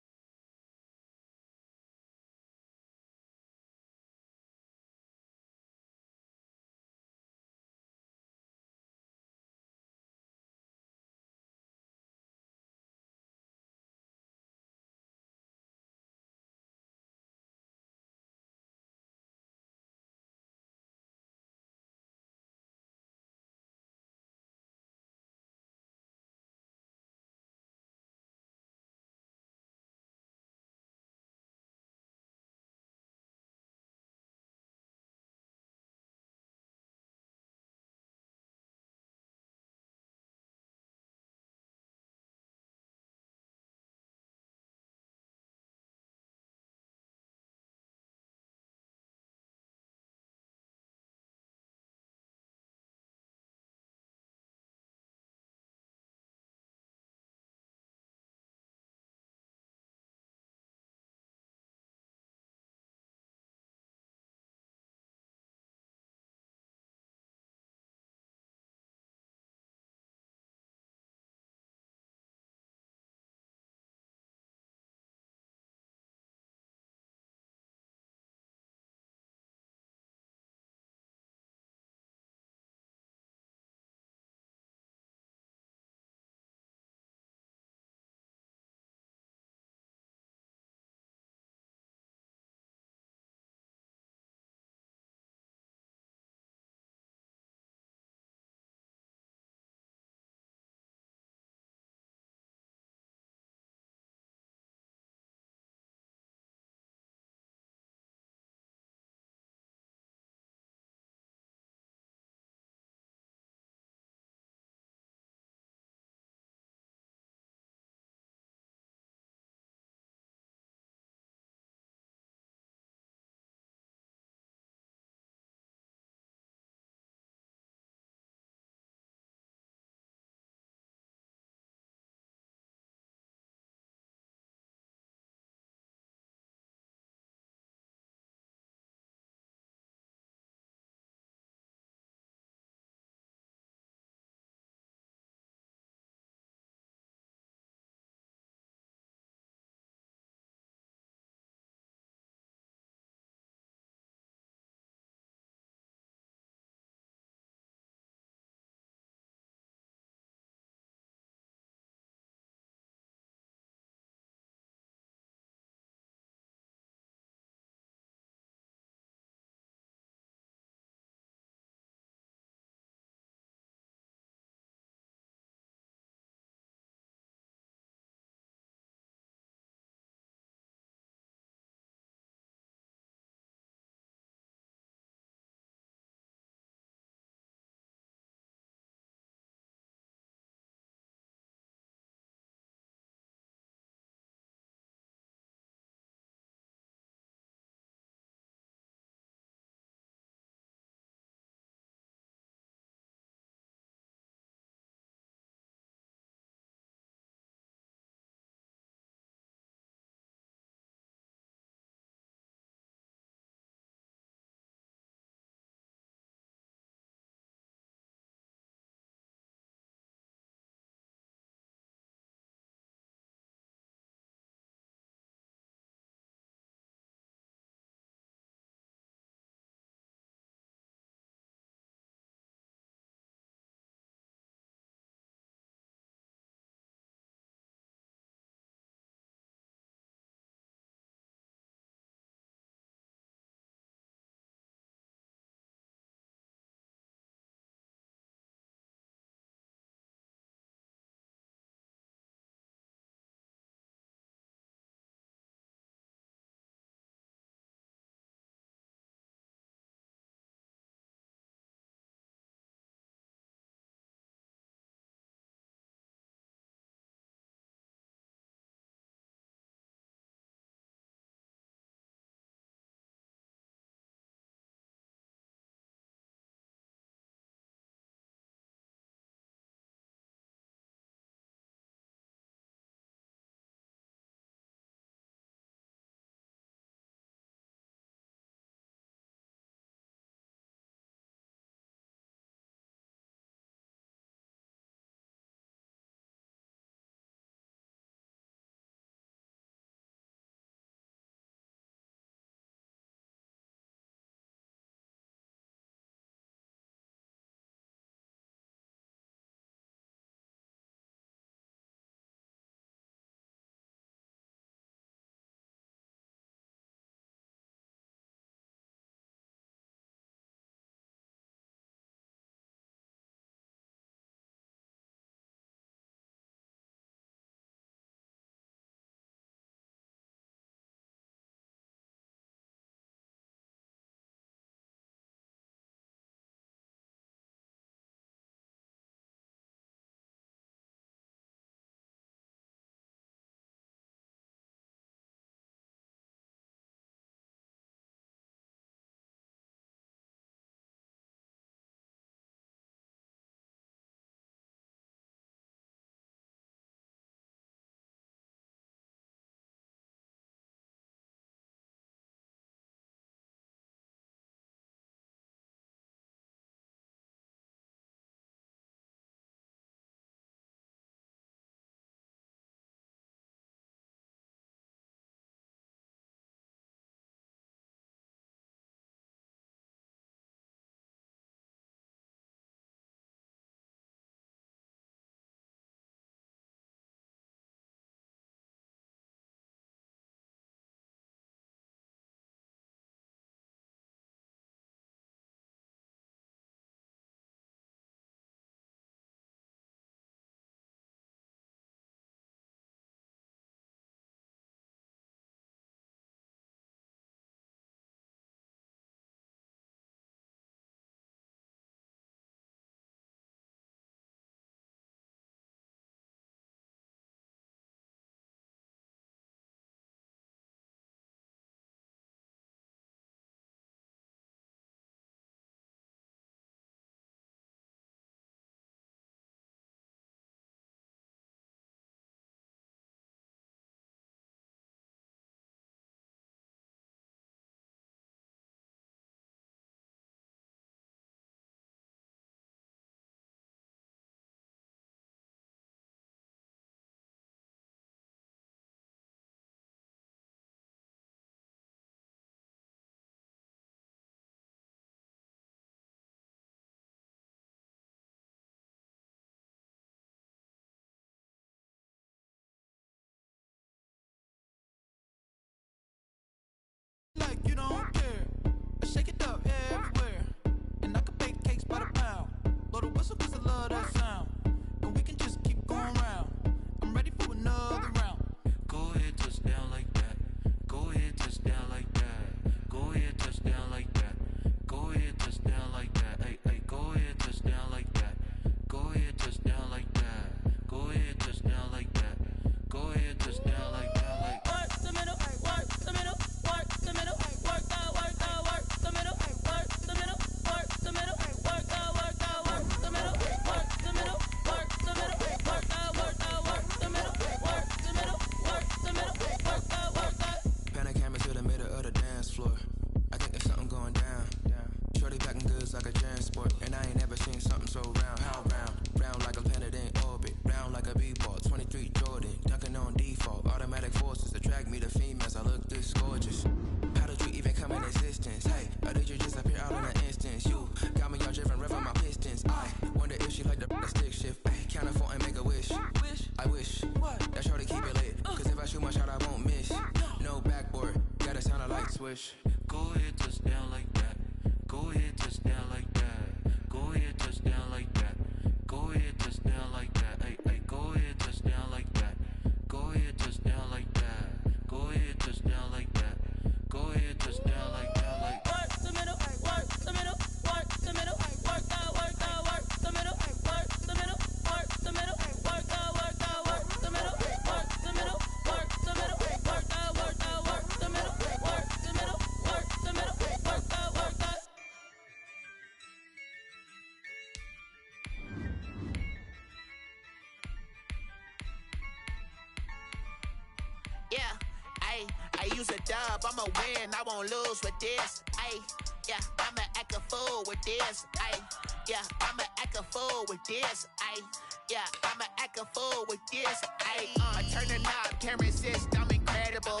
I use a dub, I'ma win, I won't lose with this. Ayy, yeah, I'ma act a fool with this. Ayy, yeah, I'ma act a fool with this. Ayy, yeah, I'ma act a fool with this. Ayy, I turn the knob, camera assist, I'm incredible.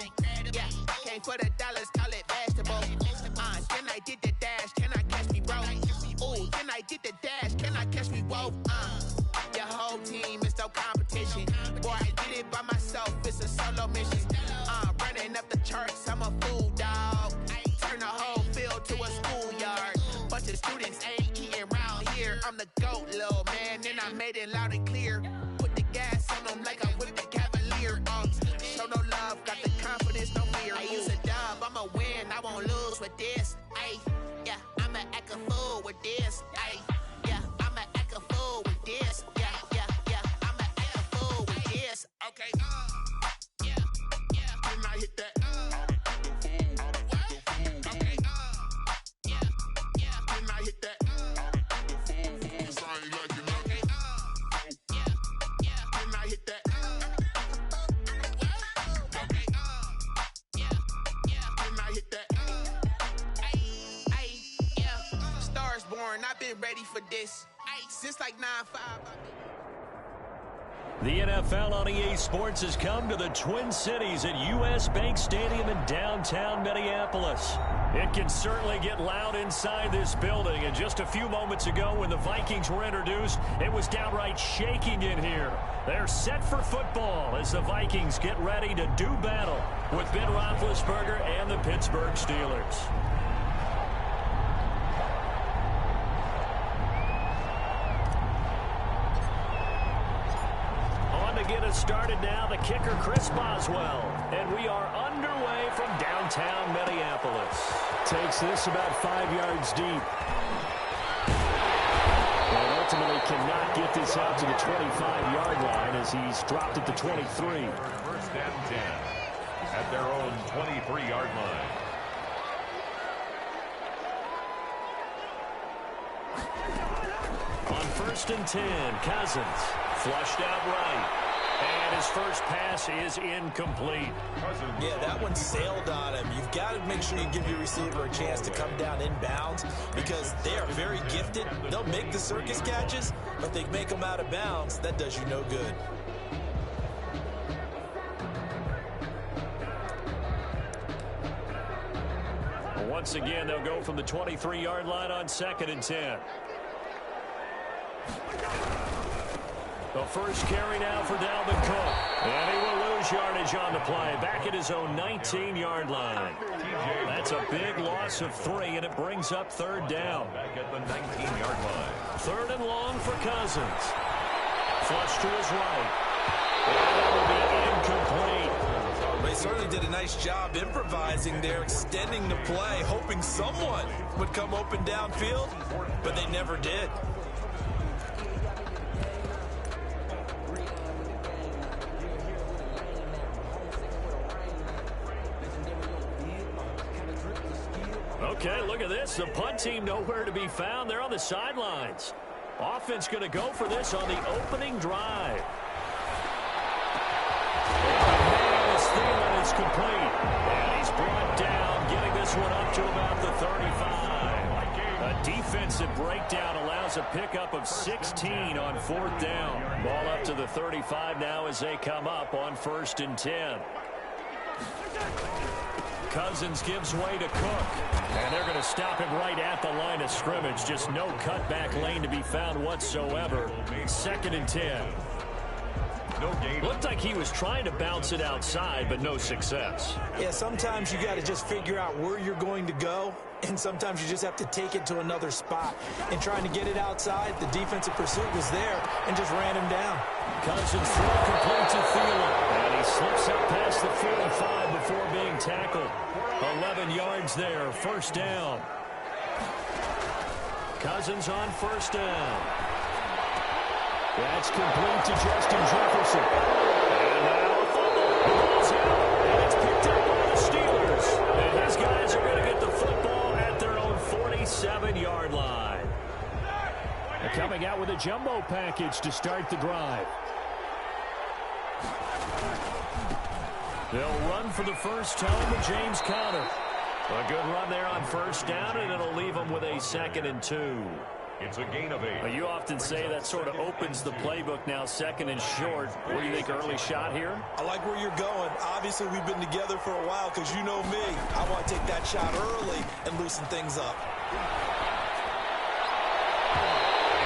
Yeah, came for the dollars, call it vegetable. Then I did the dash, can I catch me, bro? Ooh, then I did the dash, can I catch me, whoa? Your whole team is no competition. Boy, I did it by myself, it's a solo mission. Running up the charts, I'm a fool, dog. Turn the whole field to a schoolyard. Bunch of students ain't eating round here. I'm the GOAT, little man, and I made it loud and clear. Put the gas on them like I whipped the Cavalier. Show no love, got the confidence, no fear. I use a dub, I'ma win, I won't lose with this. Ay, yeah, I'ma act a fool with this. Ay, yeah, I'ma act a fool with this. Yeah, yeah, yeah, I'ma act a fool with this. Okay, yeah, yeah, can I hit that? Okay, yeah, yeah, can I hit that? Okay, yeah, yeah, can I hit that? Okay, yeah, yeah, can I hit that? Ay, yeah, Stars born, I've been ready for this. Ay, since like 9-5. The NFL on EA Sports has come to the Twin Cities at US Bank Stadium in downtown Minneapolis. It can certainly get loud inside this building, and just a few moments ago when the Vikings were introduced, it was downright shaking in here. They're set for football as the Vikings get ready to do battle with Ben Roethlisberger and the Pittsburgh Steelers. Get us started now, the kicker Chris Boswell, and we are underway from downtown Minneapolis. Takes this about 5 yards deep. And ultimately cannot get this out to the 25-yard line as he's dropped at the 23. First and 10 at their own 23-yard line. On first and 10, Cousins flushed out right. And his first pass is incomplete. Yeah, that one sailed on him. You've got to make sure you give your receiver a chance to come down inbounds because they are very gifted. They'll make the circus catches, but they make them out of bounds. That does you no good. Once again, they'll go from the 23-yard line on second and 10. The first carry now for Dalvin Cook. And he will lose yardage on the play. Back at his own 19-yard line. That's a big loss of 3, and it brings up third down. Back at the 19-yard line. Third and long for Cousins. Flush to his right. And that will be incomplete. They certainly did a nice job improvising there, extending the play, hoping someone would come open downfield, but they never did. Okay, look at this. The punt team nowhere to be found. They're on the sidelines. Offense going to go for this on the opening drive. Thielen is complete. And he's brought down, getting this one up to about the 35. A defensive breakdown allows a pickup of 16 on fourth down. Ball up to the 35 now as they come up on first and 10. Cousins gives way to Cook. And they're going to stop him right at the line of scrimmage. Just no cutback lane to be found whatsoever. Second and 10. No gain. Looked like he was trying to bounce it outside, but no success. Yeah, sometimes you got to just figure out where you're going to go, and sometimes you just have to take it to another spot. And trying to get it outside, the defensive pursuit was there and just ran him down. Cousins throw complete to Thielen, and he slips up past the 45 before being tackled. 11 yards there, first down. Cousins on first down. That's complete to Justin Jefferson. And now a fumble goes out, and it's picked up by the Steelers. And these guys are going to get the football at their own 47-yard line. They're coming out with a jumbo package to start the drive. They'll run for the first time with James Conner. A good run there on first down, and it'll leave them with a 2nd and 2. It's a gain of 8. Well, you often say that sort of opens the playbook now, 2nd and short. What do you think, early shot here? I like where you're going. Obviously, we've been together for a while because you know me. I want to take that shot early and loosen things up.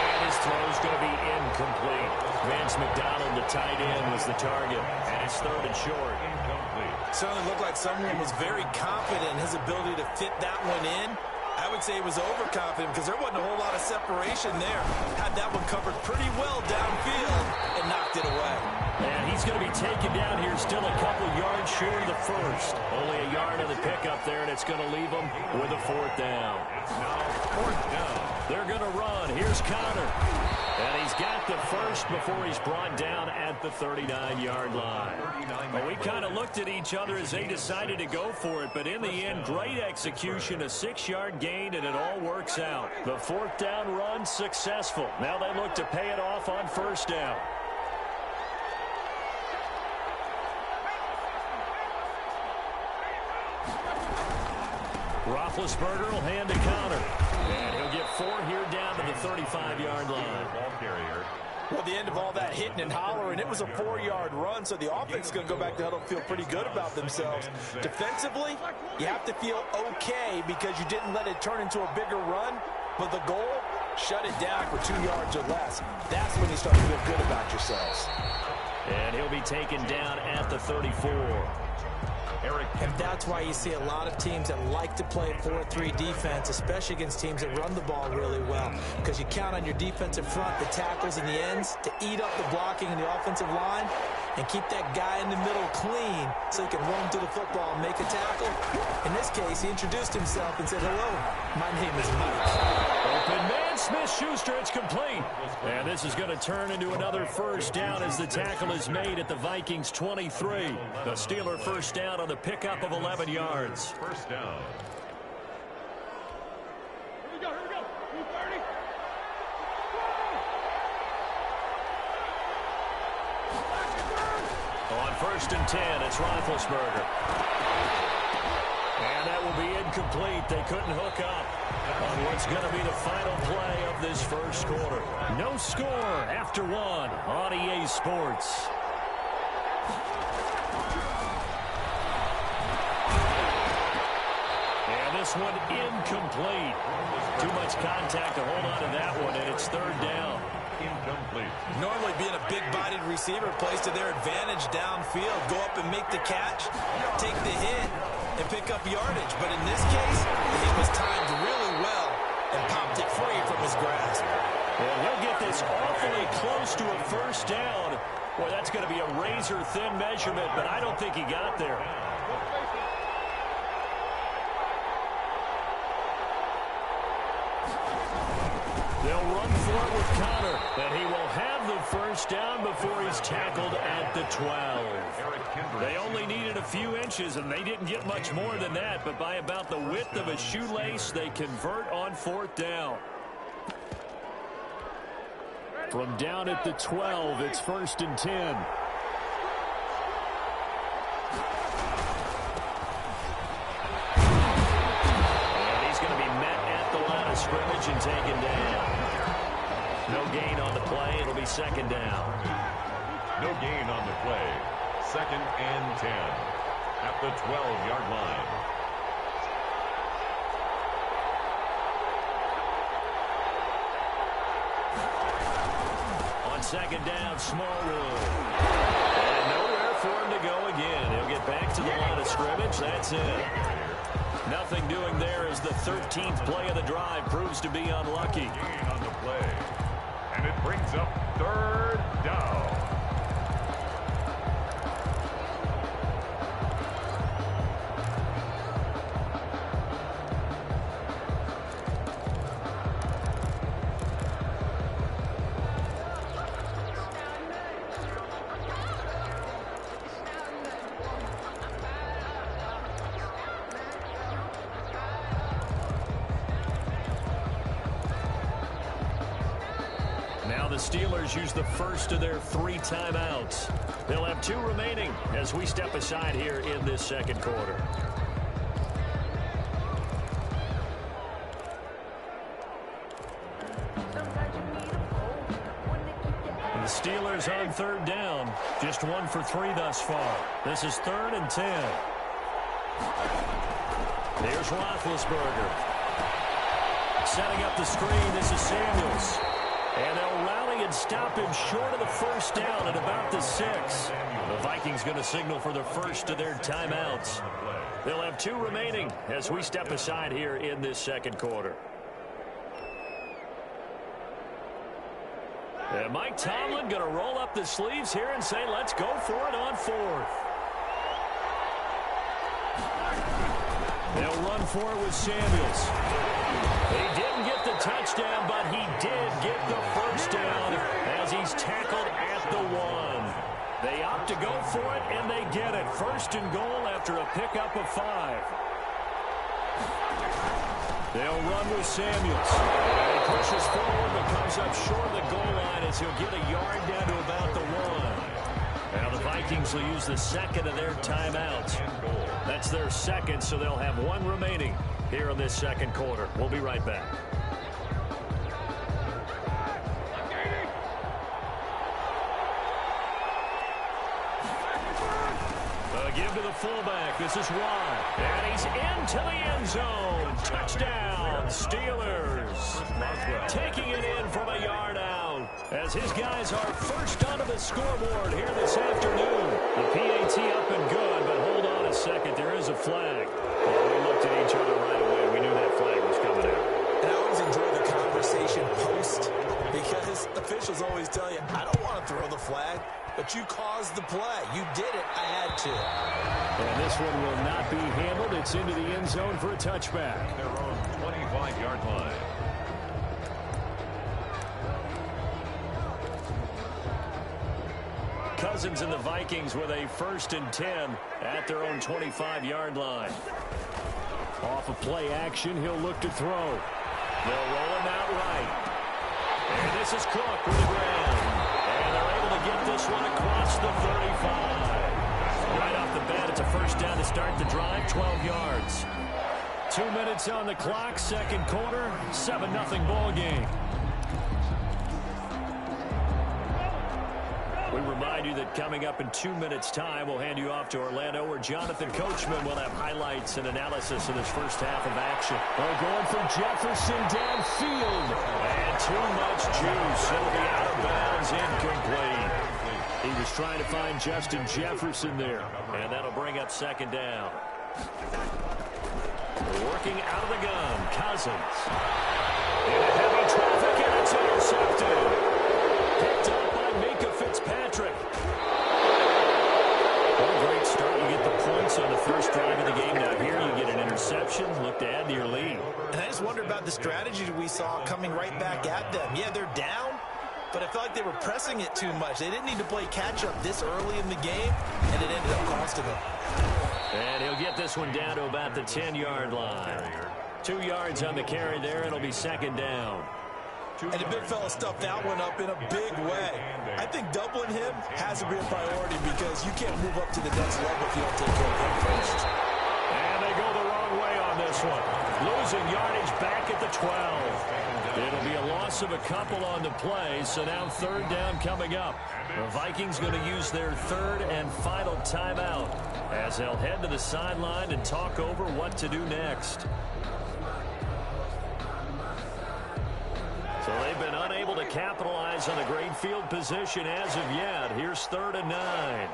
And his throw's going to be incomplete. Vance McDonald, the tight end, was the target. And it's 3rd and short. Incomplete. Certainly looked like someone was very confident in his ability to fit that one in. I would say he was overconfident because there wasn't a whole lot of separation there. Had that one covered pretty well downfield and knocked it away. And he's going to be taken down here, still a couple yards short of the first. Only a yard of the pickup there, and it's going to leave him with a 4th down. It's now 4th down. They're going to run. Here's Conner. And he's got the first before he's brought down at the 39-yard line. Well, we kind of looked at each other as they decided to go for it, but in the end, great execution, a 6-yard gain, and it all works out. The 4th down run successful. Now they look to pay it off on first down. Roethlisberger will hand to Conner. And he'll get 4 here down to the 35-yard line. Ball carrier. Well, the end of all that hitting and hollering, it was a 4-yard run, so the offense is going to go back to huddle and feel pretty good about themselves. Defensively, you have to feel okay because you didn't let it turn into a bigger run, but the goal, shut it down for 2 yards or less. That's when you start to feel good about yourselves. And he'll be taken down at the 34. And that's why you see a lot of teams that like to play 4-3 defense, especially against teams that run the ball really well, because you count on your defensive front, the tackles and the ends, to eat up the blocking in the offensive line and keep that guy in the middle clean so he can run to the football and make a tackle. In this case, he introduced himself and said, "Hello, my name is Mike." Open man, Smith-Schuster, it's complete. And this is going to turn into another first down as the tackle is made at the Vikings 23. The Steeler first down on the pickup of 11 yards. First down. Here we go. 230. On 1st and 10, it's Roethlisberger. And that will be incomplete. They couldn't hook up on what's going to be the final play of this first quarter. No score after 1 on EA Sports. And this one incomplete. Too much contact to hold on to that one, and it's 3rd down. Incomplete. Normally being a big-bodied receiver plays to their advantage downfield. Go up and make the catch, take the hit, and pick up yardage. But in this case, it was timed really well and popped it free from his grasp. Well, he'll get this awfully close to a first down. Boy, that's going to be a razor-thin measurement, but I don't think he got there. They'll run for it with Conner, and he will have the first down before he's tackled at the 12. They only needed a few inches, and they didn't get much more than that, but by about the width of a shoelace, they convert on 4th down. From down at the 12, it's 1st and 10. And he's going to be met at the line of scrimmage and taken down. No gain on the play. It'll be 2nd down. No gain on the play. 2nd and 10 at the 12-yard line. On 2nd down, Smallwood. And nowhere for him to go again. He'll get back to the line of scrimmage. That's it. Nothing doing there as the 13th play of the drive proves to be unlucky. Gain on the play. And it brings up 3rd down. Now the Steelers use the first of their 3 timeouts. They'll have 2 remaining as we step aside here in this second quarter. The Steelers on 3rd down. Just 1 for 3 thus far. This is 3rd and 10. Here's Roethlisberger. Setting up the screen. This is Samuels. And they'll rally and stop him short of the first down at about the 6. The Vikings going to signal for the first of their timeouts. They'll have 2 remaining as we step aside here in this second quarter. And Mike Tomlin going to roll up the sleeves here and say, let's go for it on 4th. They'll run for it with Samuels. He didn't get the touchdown, but he did get the first down as he's tackled at the 1. They opt to go for it, and they get it. 1st and goal after a pickup of 5. They'll run with Samuels. He pushes forward but comes up short of the goal line as he'll get a yard down to about the 1. Now the Vikings will use the second of their timeouts. That's their second, so they'll have 1 remaining here in this second quarter. We'll be right back. Give to the fullback. This is Watt. And he's into the end zone. Touchdown, Steelers. Taking it in from a yard out as his guys are first onto the scoreboard here this afternoon. The PAT up and good, but hold on a second. There is a flag. Well, we looked at each other right away. We knew that flag was coming out. And I always enjoy the conversation post because officials always tell you, I don't want to throw the flag. But you caused the play. You did it. I had to. And this one will not be handled. It's into the end zone for a touchback. Their own 25-yard line. Cousins and the Vikings with a 1st and 10 at their own 25-yard line. Off of play action, he'll look to throw. They'll roll him out right. And this is Cook with the ground. And they're able to get this one across the 35. Right off the bat, it's a first down to start the drive, 12 yards. 2 minutes on the clock, second quarter, 7-0 ball game. We remind you that coming up in 2 minutes' time, we'll hand you off to Orlando, where Jonathan Coachman will have highlights and analysis of this first half of action. They're going for Jefferson downfield. And too much juice. It'll be out of bounds, incomplete. He was trying to find Justin Jefferson there. And that'll bring up second down. Working out of the gun, Cousins. In heavy traffic, and it's intercepted. Picked up by Minka Fitzpatrick. What a great start. You get the points on the first drive of the game. Now here you get an interception. Look to add to your lead. And I just wonder about the strategy we saw coming right back at them. Yeah, they're down, but I felt like they were pressing it too much. They didn't need to play catch-up this early in the game, and it ended up costing them. And he'll get this one down to about the 10-yard line. 2 yards on the carry there. It'll be second down. And the big fella stuffed that one up in a big way. I think doubling him has to be a priority because you can't move up to the next level if you don't take care of him first. And they go the wrong way on this one. Losing yardage back at the 12. It'll be a loss of a couple on the play, so now third down coming up. The Vikings going to use their third and final timeout as they'll head to the sideline and talk over what to do next. So they've been unable to capitalize on the great field position as of yet. Here's 3rd and 9.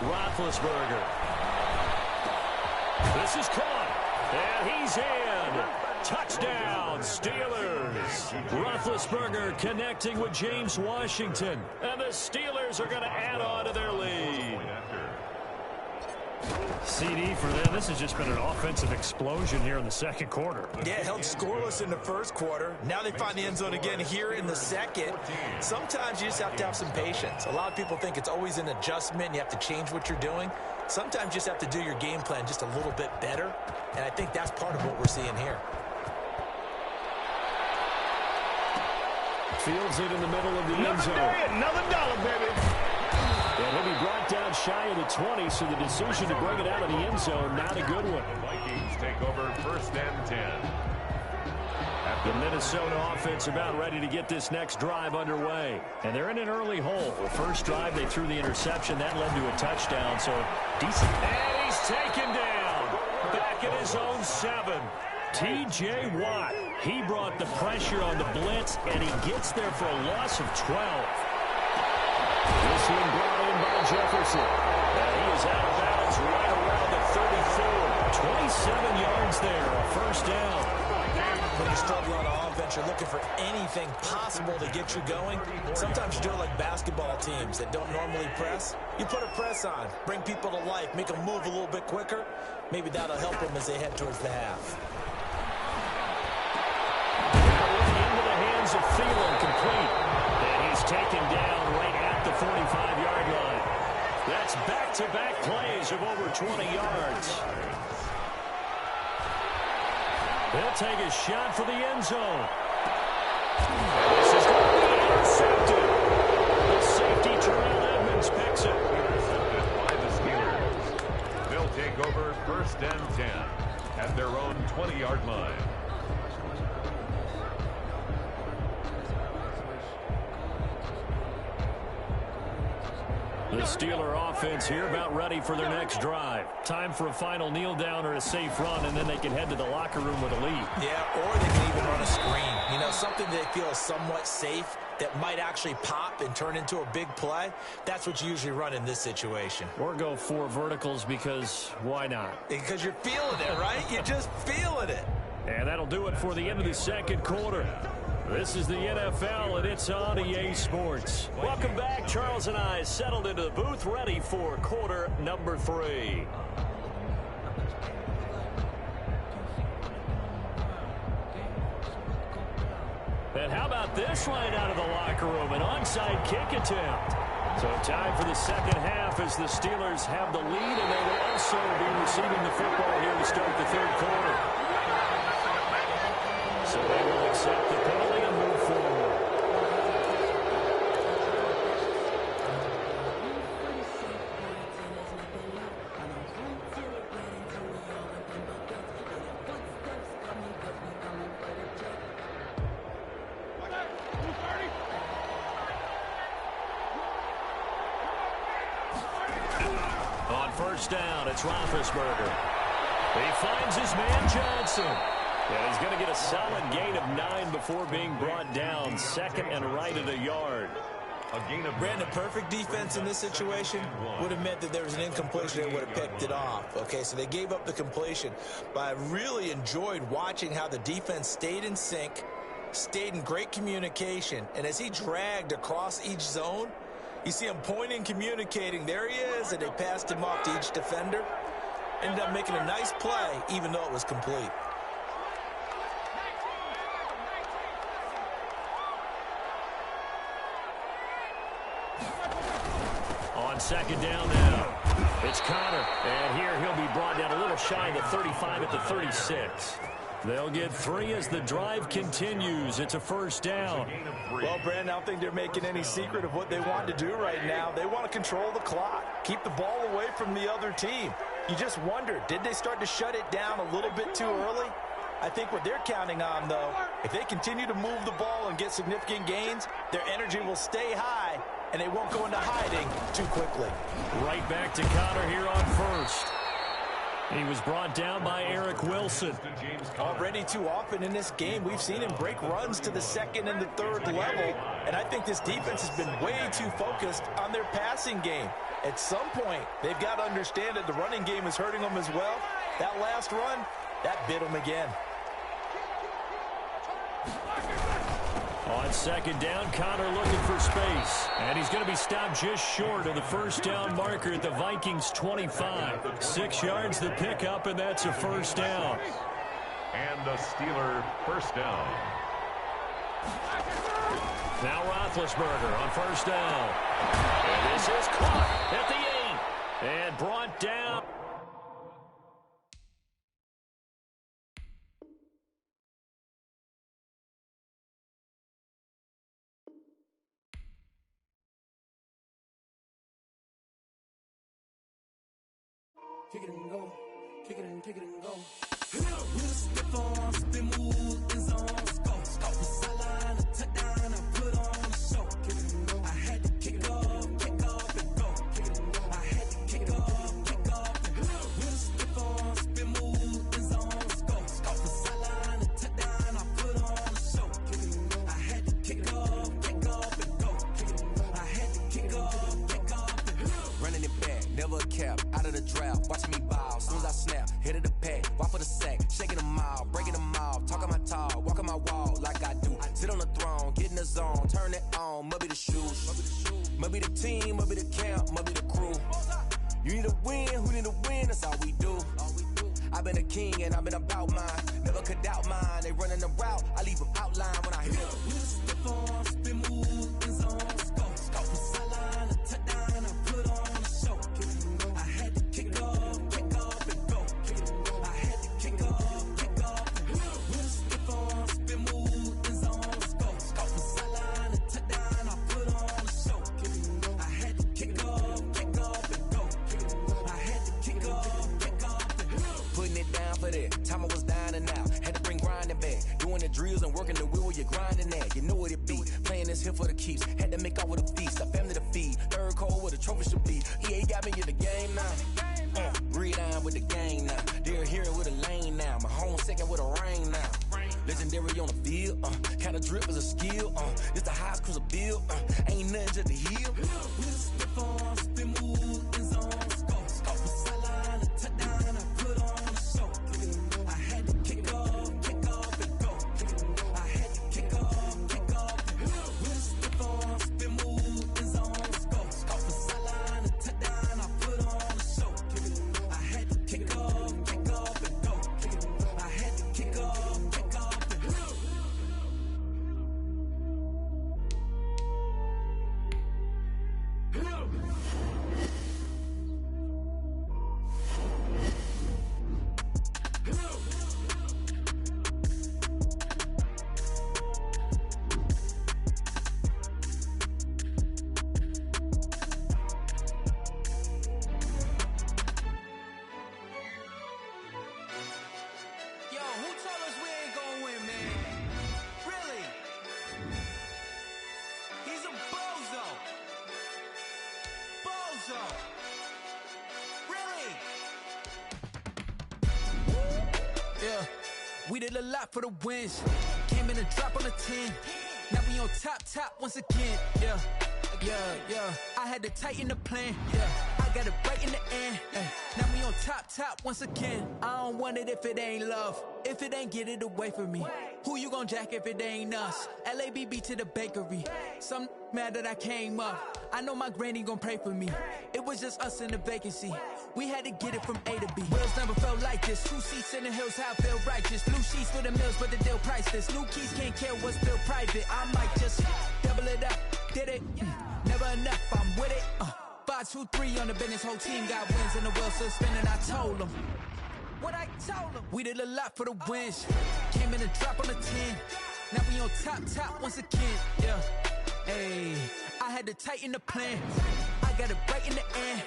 Roethlisberger. This is caught. And he's in. Touchdown, Steelers. Roethlisberger connecting with James Washington. And the Steelers are going to add on to their lead. CD for them. This has just been an offensive explosion here in the second quarter. Yeah, held scoreless in the first quarter. Now they find the end zone again here in the second. Sometimes you just have to have some patience. A lot of people think it's always an adjustment. You have to change what you're doing. Sometimes you just have to do your game plan just a little bit better. And I think that's part of what we're seeing here. Fields it in the middle of the end zone. Another dollar, baby. And he'll be brought down shy of the 20, so the decision to bring it out of the end zone, not a good one. The Vikings take over 1st and 10. The Minnesota offense about ready to get this next drive underway. And they're in an early hole. The first drive, they threw the interception. That led to a touchdown, so decent. And he's taken down. Back at his own 7. T.J. Watt. He brought the pressure on the blitz, and he gets there for a loss of 12. This one brought in by Jefferson. And he is out of bounds right around the 34. 27 yards there, a first down. When you struggle on offense, you're looking for anything possible to get you going. Sometimes you do it like basketball teams that don't normally press. You put a press on, bring people to life, make them move a little bit quicker. Maybe that'll help them as they head towards the half. Into the hands of Thielen, complete. And he's taken down right at the 45-yard line. That's back-to-back plays of over 20 yards. They'll take a shot for the end zone. This is going to be intercepted. The safety, Terrell Edmonds, picks it. Intercepted by the Steelers. They'll take over 1st and 10 at their own 20-yard line. The Steeler offense here about ready for their next drive. Time for a final kneel down or a safe run, and then they can head to the locker room with a lead. Yeah, or they can even run a screen. You know, something they feel is somewhat safe that might actually pop and turn into a big play. That's what you usually run in this situation. Or go 4 verticals because why not? Because you're feeling it, right? You're just feeling it. And that'll do it for the end of the second quarter. This is the NFL, and it's on EA Sports. Welcome back. Charles and I settled into the booth, ready for quarter number 3. And how about this right out of the locker room? An onside kick attempt. So time for the second half as the Steelers have the lead, and they will also be receiving the football here to start the third quarter. So they will accept the penalty and move forward. On first down, it's Roethlisberger. He finds his man Johnson. And he's going to get a solid gain of 9 before being brought down. Second and right at a yard. A gain of Brandon, perfect defense in this situation would have meant that there was an incompletion that would have picked it off. Okay, so they gave up the completion. But I really enjoyed watching how the defense stayed in sync, stayed in great communication. And as he dragged across each zone, you see him pointing, communicating. There he is, and they passed him off to each defender. Ended up making a nice play, even though it was complete. On second down now, it's Connor. And here he'll be brought down a little shy of the 35 at the 36. They'll get 3 as the drive continues. It's a first down. Well, Brandon, I don't think they're making any secret of what they want to do right now. They want to control the clock, keep the ball away from the other team. You just wonder, did they start to shut it down a little bit too early? I think what they're counting on, though, if they continue to move the ball and get significant gains, their energy will stay high, and they won't go into hiding too quickly. Right back to Connor here on first. He was brought down by Eric Wilson. Already too often in this game, we've seen him break runs to the second and the third level, and I think this defense has been way too focused on their passing game. At some point, they've got to understand that the running game is hurting them as well. That last run, that bit them again. On second down, Connor looking for space. And he's going to be stopped just short of the first down marker at the Vikings 25. 6 yards the pickup, and that's a first down. And a Steeler first down. Now Roethlisberger on first down. And this is caught at the 8. And brought down. Kick it and go, kick it and go. With a stiff arm, spin move, in zone, scope. The sideline, a touchdown, I put on a show. Kick it and go. I had to kick off and go. Kick it and go. I had to kick off and go. With a stiff arm, spin move, in zone, scope. The sideline, a touchdown, I put on a show. Kick it and go. I had to kick off and go. Kick it and go. I had to kick off and go. Running it back, never a cap, out of the drought, watching me ball, soon as I snap, hit of the pack, walk for the sack, shaking them all, breaking them off, talking my talk, walking my wall like I do, sit on the throne, get in the zone, turn it on, must be the shoes, must be the team, must be the camp, must be the crew, you need a win, who need a win, that's all we do, I've been a king and I've been about mine, never could doubt mine, they running the route, I leave them outline when I hit them. With a stiff arm, spin move, in zone, scope, the sideline, a touchdown, I put on a show. I had to kick off and go. I had to kick off and go. With a stiff arm, spin move, in zone, scope, the sideline, a touchdown, I put on a show. I had to kick off and go. I had to kick off and go. Putting it down for that, time I was down and out. Had to bring grinding back, doing the drills and working the wheel where you're grinding at. You know what it be, playing this here for the keeps. Had to make off with a feast, a family to feed. Third cold where the trophy should be. EA got me in the game now. Breed on with the gang now. They're here with a lane now. My home second with a rain now. Legendary on the field, kinda drip is a skill. This the highest cruiser bill, ain't nothing just to heal. With a stiff arm, spin move, in zone, scope. The sideline, a touchdown, I put on a show. I had to kick off and go. I had to kick off and go. With a stiff arm, spin move, in zone, scope. The sideline, a touchdown, I put on a show. I had to kick off and go. I had to kick off and go. Yo, who told us we ain't gonna win, man? Really? He's a bozo. Bozo. Really? Yeah, we did a lot for the wins. Came in and drop on the 10. Now we on top once again. Yeah. I had to tighten the plan. Yeah, I got it right in the end. Now we on top once again. I don't want it if it ain't love. If it ain't, get it away from me. Who you gon' jack if it ain't us? LABB to the bakery. Some mad that I came up. I know my granny gon' pray for me. It was just us in the vacancy. We had to get it from A to B. Wheels never felt like this. 2 seats in the hills, how I feel righteous. Blue sheets for the mills, but the deal priceless. New keys can't care what's still private. I might just double it up. Did it? Never enough, I'm with it. 5, 2, 3 on the business. Whole team got wins and the wheels still spinning. I told them what I told them. We did a lot for the wins. Came in and drop on the 10. Now we on top once again. Yeah. Hey, I had to tighten the plan. I got it right in the end.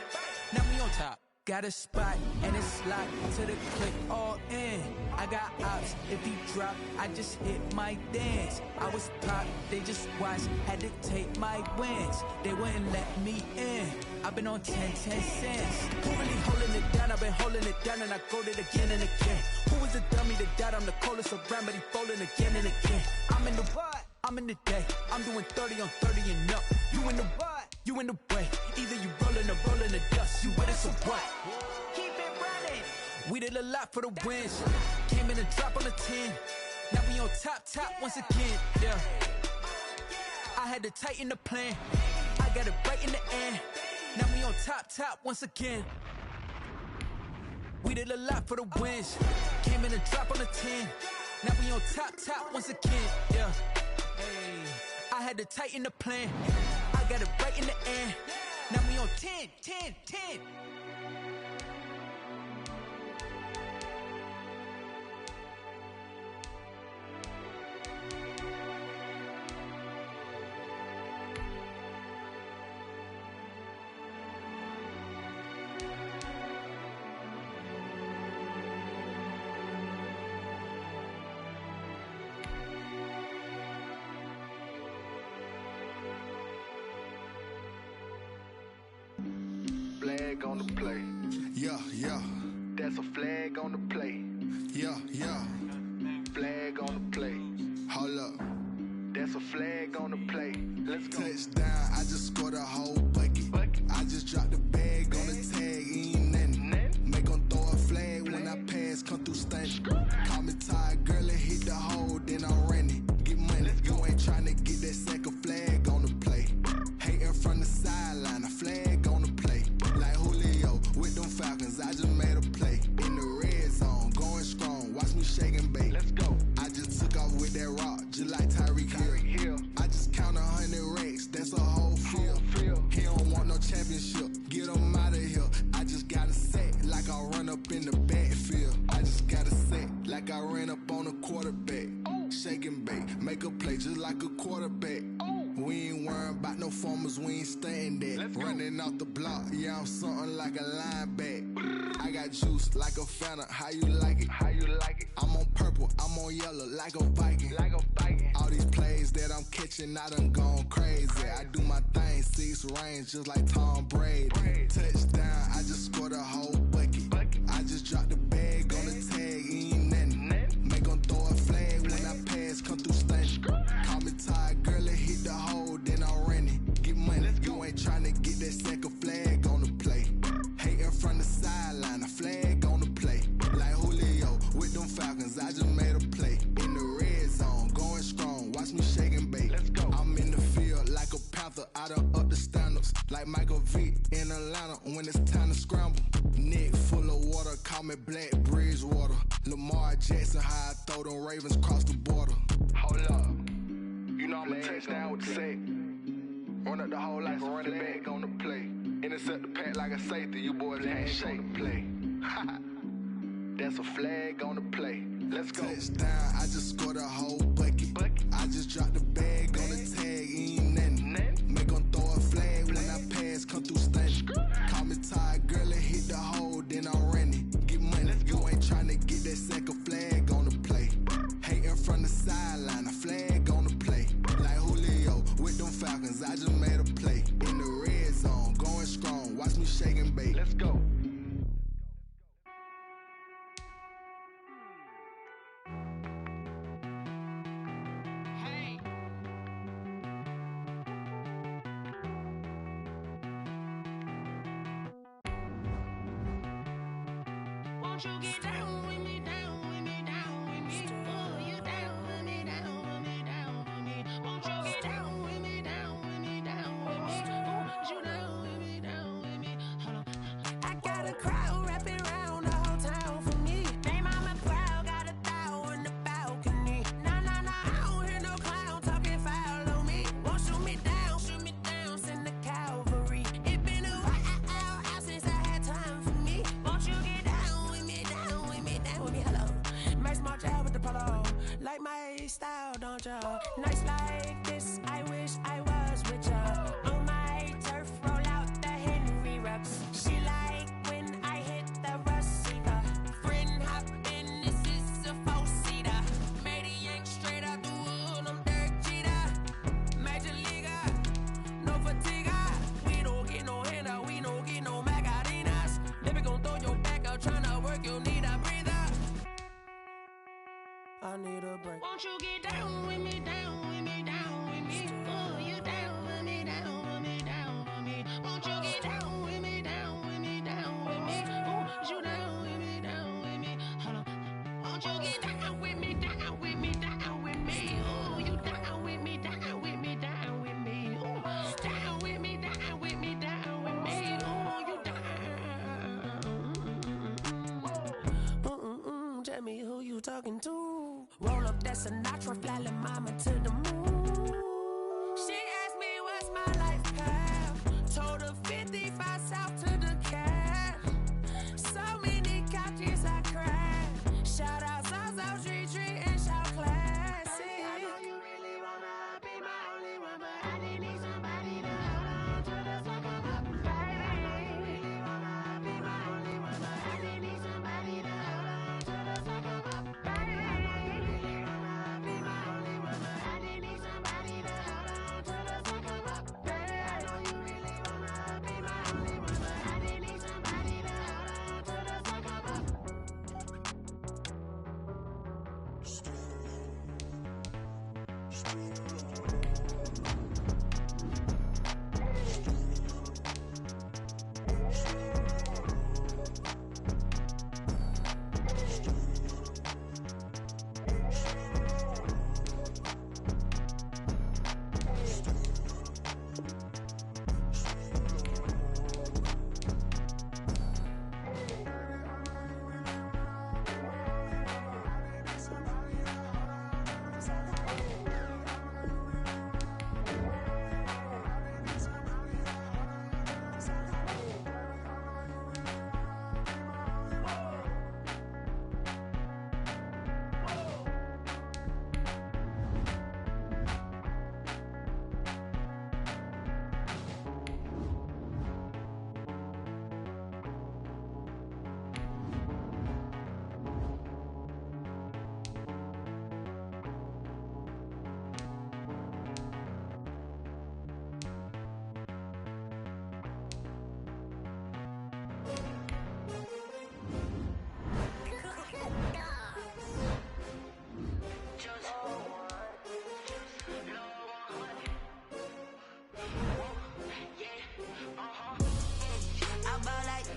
Now we on top. Got a spot and it's locked to the click all in. I got ops, if he drop, I just hit my dance. I was pop, they just watched, had to take my wins. They wouldn't let me in. I've been on 10 cents. Who really holding it down? I've been holding it down and I go it again and again. Who was the dummy that died? I'm the coldest around, but he folding again and again. I'm in the what? I'm in the day. I'm doing 30 on 30 and up. You in the what? You in the way. Either you rolling or rolling the dust. You with us or what? Keep it running. We did a lot for the wins. Came in and drop on the 10. Now we on top once again. Yeah. I had to tighten the plan. I got it right in the end. Now we on top once again. We did a lot for the wins. Came in a drop on the 10. Now we on top once again. Yeah. Hey. I had to tighten the plan. I got it right in the end. Now we on 10. Flag on the play. Yeah. That's a flag on the play. Yeah. Flag on the play. Hold up. That's a flag on the play. Let's go. Touchdown, I just scored a whole bucket. I just dropped the bag on the tag, ain't nothing. Make them throw a flag when I pass, come through stunning. Call me tired, girl, and hit the hole, then I'm running. Get money, you ain't trying to get that second flag on the play. Hating from the sideline, a flag on the play. Like Julio with them Falcons, I just made a play. In the red zone, going strong, watch me shake and bake. Let's go. I just took off with that rock, just like Tyreek Hill. I just count 100 racks, that's a whole field. He don't want no championship, get him out of here. I just got a set, like I run up in the backfield. I just got a set, like I ran up on a quarterback. Shake and bake, make a play just like a quarterback. We ain't worrying about no formers, we ain't staying there. Running off the block, yeah, I'm something like a linebacker. I got juice like a Fanta, how you like it? I'm on purple, I'm on yellow, like a Viking. All these plays that I'm catching, I done gone crazy. I do my thing, 6 range, just like Tom Brady. Touchdown, I just scored a whole bucket. I just dropped the bag on the tag, ain't nothing. Make them throw a flag when I pass, come through stunning. Call me tired, girl, and hit the hole, then I'm running. Get money, you ain't trying to get that second flag on the play. Hating from the sideline, a flag on the play. Like Julio with them Falcons, I just made a play. In the red zone, going strong, watch me shake and bake. Let's go. I'm in the field like a Panther, I done up the standards. Like Michael Vick in Atlanta when it's time to scramble. Neck full of water, call me Black Bridgewater. Lamar Jackson, how I throw them Ravens cross the border. Hold up. You know I'm a touchdown with the sack. Run up the whole like a running back on the play. Intercept the pack like a safety, you boys can't shake the play. That's a flag on the play. Let's go. Touchdown, I just scored a whole bucket. I just dropped the bag on the tag, ain't nothing. Make them throw a flag when I pass, come through stunning. Call me tired, girl, and hit the hole, then I'm running. Get money, you ain't trying to get that second flag on the play. Hating from the sideline, a flag on the play. Like Julio with them Falcons, I just made a play. In the red zone, going strong, watch me shake and bake. Let's go. Won't you get down with me, down with me, down with me? Oh, you down with me, down with me, down with me. Won't you get down with me, down with me, down with me? Oh, you down with me, down with me? Hold on. I got a crowd wrapping around the whole town for me. They mama proud, got a thou in the balcony. Nah, I don't hear no clown talking foul on me. Won't shoot me down, send the cavalry. It been a while since I had time for me. Won't you get down with me, down with me, down with me? Hello. Max March out with the polo. Like my style, don't ya? Nights like this, I wish I was with ya. On my turf, roll out the Henry Rux. She like when I hit the receiver. Friend hop in, this is a 4-seater. Made a yank straight out the wood, I'm Derek Jeter. Major leaguer, no fatigue. We don't get no handout, we don't get no Macarinas. Never gon' throw your back out, tryna work, you'll need a breather. I need a break. Won't you get down with me, down with me, down with me? Oh, you down with me, down with me, down with me? Won't you get down with me, down with me, down with me? Oh, you down with me, down with me? Hold on. Won't you get down with me, down with me, down with me? Oh, you down with me, down with me, down with me? talking to. Roll up that Sinatra, fly like mama to the moon. She asked me what's my life path. Told her 55 south to the cab. So many couches I cried. Shout out Zazo, Tree, and shout classic. I know you really wanna be my only one, but I didn't need somebody to hold on to the fuck up, baby. I really wanna be my only one, but I didn't need somebody to hold on to the fuck up, baby. I know you really wanna be my only one, but I didn't need somebody to hold on to the fuck up, baby. I know you really wanna be my only one, but I didn't need somebody to hold on to the fuck up.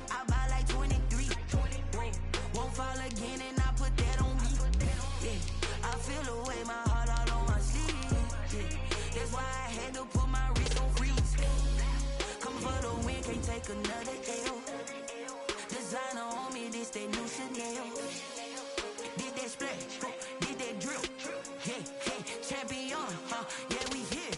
I buy like 23. Won't fall again and I put that on me. Yeah, I feel the way, my heart all on my sleeve. Yeah, that's why I had to put my wrist on freeze. Come for the win, can't take another L. Designer on me, this that new Chanel. Did that splash, did that drill. Yeah, champion, yeah, we here.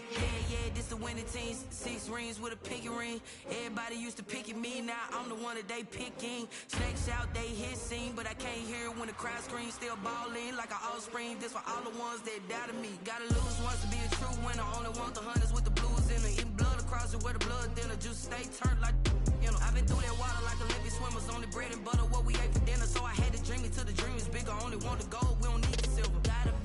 Yeah, this the winning team. 6 rings with a pinky ring. Everybody used to pick at me, now I'm the one that they picking. Snakes out, they hissing, but I can't hear when the crowd screams. Still balling like an offspring. This for all the ones that doubted me. Gotta lose once to be a true winner. Only want the hunters with the blues in it. Eating blood across it where the blood thinner. Juice stay turned like, you know. I've been through that water like Olympic swimmers. Only bread and butter, what we ate for dinner. So I had to dream it till the dream is bigger. Only want the gold, we don't need the silver. Gotta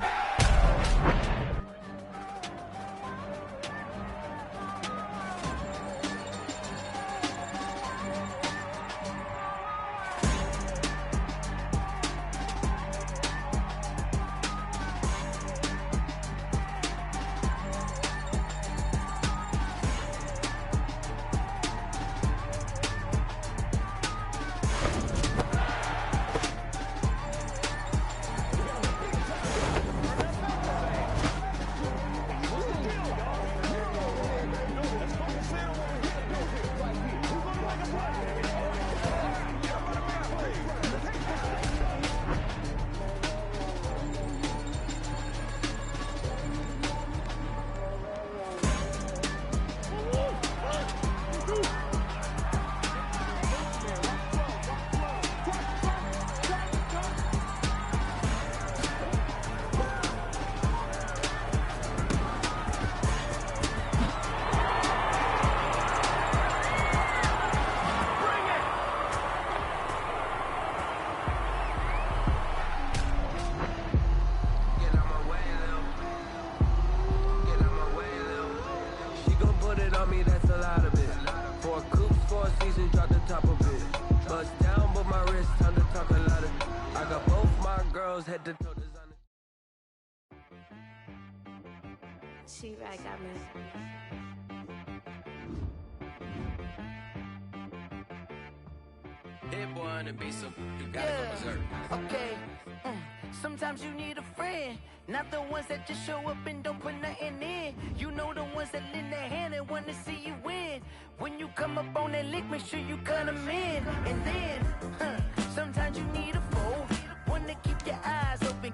head to toe designer. She right got me. Hit boy on the beat, so you gotta go berserk. Okay. Sometimes you need a friend, not the ones that just show up and don't put nothing in. You know the ones that lend their hand and want to see you win. When you come up on that lick, make sure you cut them in. And then, sometimes you need a foe, one to keep your eyes open,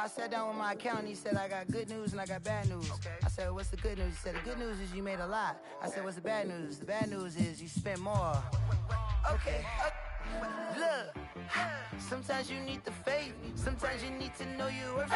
I sat down with my accountant. He said, I got good news and I got bad news. Okay. I said, what's the good news? He said, the good news is you made a lot. I said, what's the bad news? The bad news is you spent more. Okay. Look, sometimes you need the faith. Sometimes you need to know you were.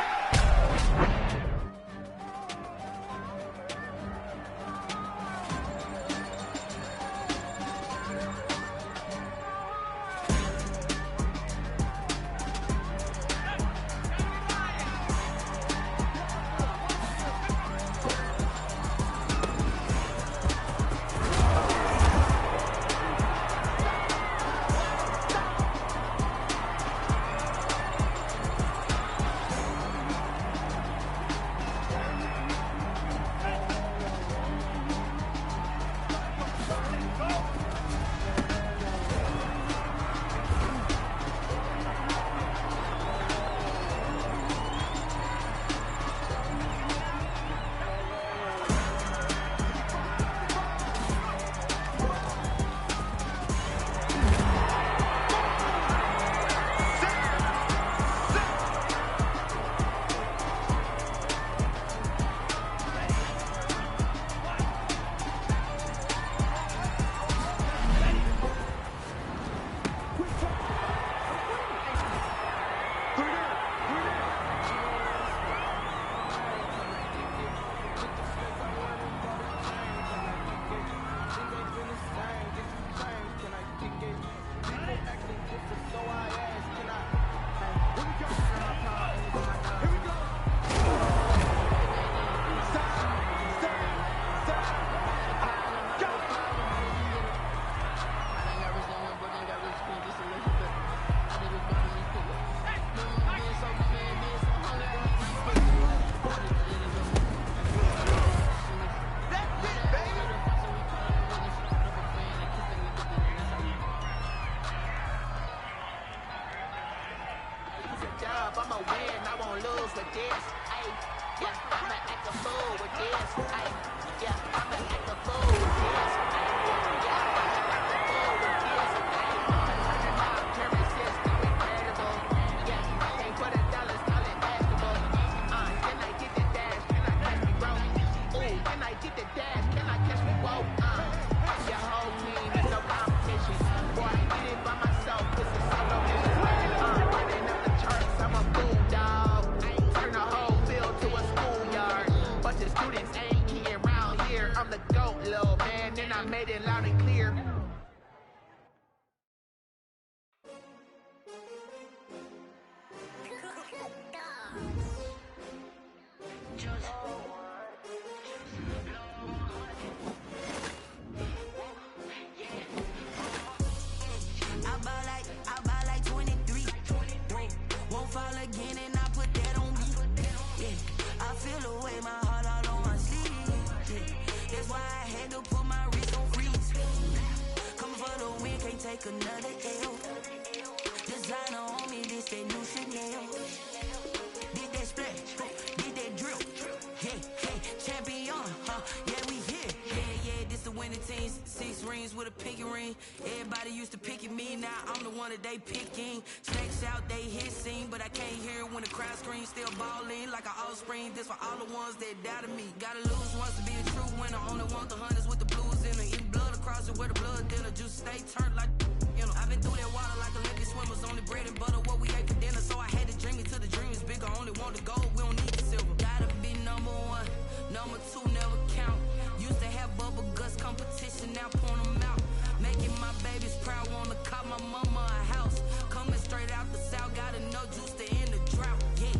They picking, snakes out, they hissing, but I can't hear when the crowd screams. Still balling like an offspring. This for all the ones that doubted me. Gotta lose once to be a true winner. Only want the hunters with the blues in her. Eat blood across it where the blood dinner. Juice stay turned like you know. I've been through that water like Olympic swimmers. Only bread and butter what we ate for dinner. So I had to dream it till the dream is bigger. Only want the gold, we don't need the silver. Gotta be number one, number two never count. Used to have bubble guts competition, now point them out. Making my babies proud, wanna call my mama a house. Coming straight out the south, gotta know juice to end the drought. Yeah,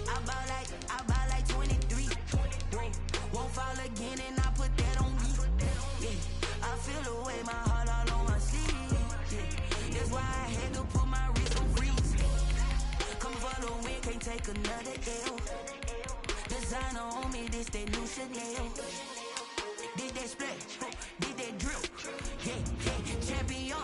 I bought like 23. Won't fall again, and I put that on me. Yeah, I feel the way, my heart all on my sleeve. Yeah, that's why I had to put my wrist on freeze. Come for the win, can't take another L. Designer on me, this that new Chanel. Did that splash, did that drip. Yeah, champion,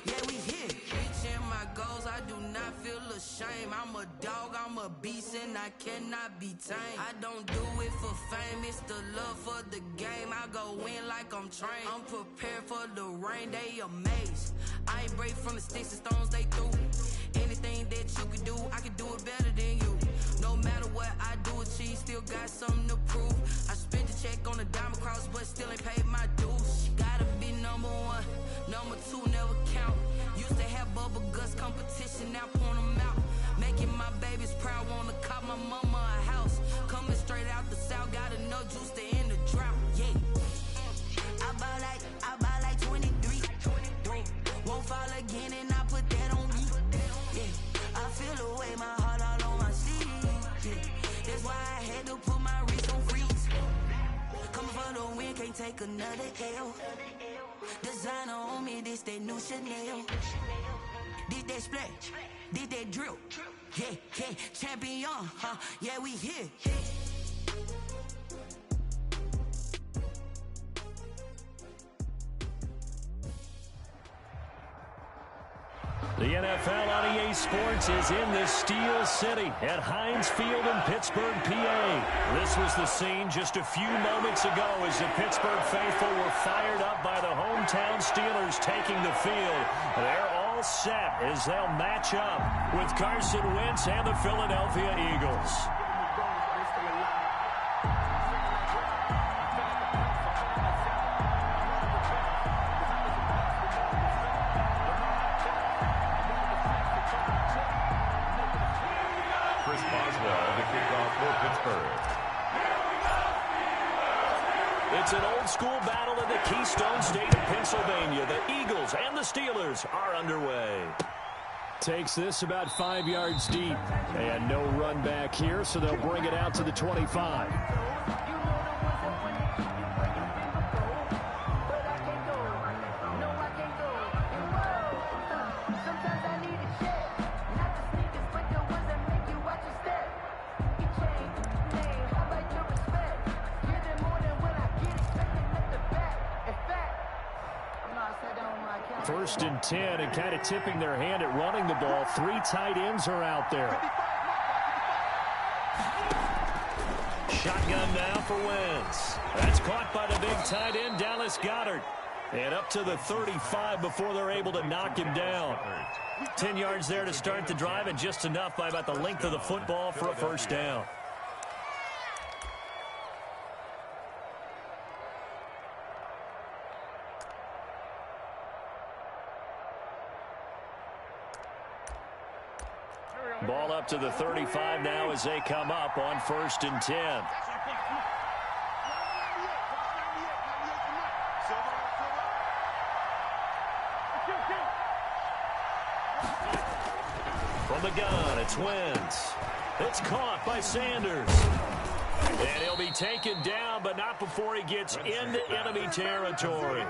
yeah, we here. Reaching my goals, I do not feel ashamed. I'm a dog, I'm a beast, and I cannot be tamed. I don't do it for fame, it's the love for the game. I go in like I'm trained. I'm prepared for the rain, they amazed. I ain't break from the sticks and stones they threw. Anything that you can do, I can do it better than you. matter what I do achieve, still got something to prove. I spent the check on the diamond cross, but still ain't paid my dues. Gotta be number one, number two never count. Used to have bubble guts competition, now point them out. Making my babies proud, wanna cop my mama a house. Coming straight out the south, got enough juice to end the drought. Yeah. I buy like 23. Won't fall again and I put that on me. Yeah. I feel the way, my heart all on my sleeve. Yeah. That's why I had to put my wrist on freeze. Coming for the win, can't take another L. Designer on me, this that new Chanel. This that splash, this that drill. Yeah, yeah, champion, huh? Yeah, we here. The NFL on EA Sports is in the Steel City at Heinz Field in Pittsburgh, PA. This was the scene just a few moments ago as the Pittsburgh faithful were fired up by the hometown Steelers taking the field. They're all set as they'll match up with Carson Wentz and the Philadelphia Eagles. It's an old-school battle in the Keystone State of Pennsylvania. The Eagles and the Steelers are underway. Takes this about 5 yards deep. And no run back here, so they'll bring it out to the 25. First and 10, and kind of tipping their hand at running the ball. 3 tight ends are out there. Shotgun now for Wentz. That's caught by the big tight end, Dallas Goedert. And up to the 35 before they're able to knock him down. 10 yards there to start the drive, and just enough by about the length of the football for a first down. Ball up to the 35 now as they come up on first and 10. From the gun, it's Wentz. It's caught by Sanders. And he'll be taken down, but not before he gets into enemy territory.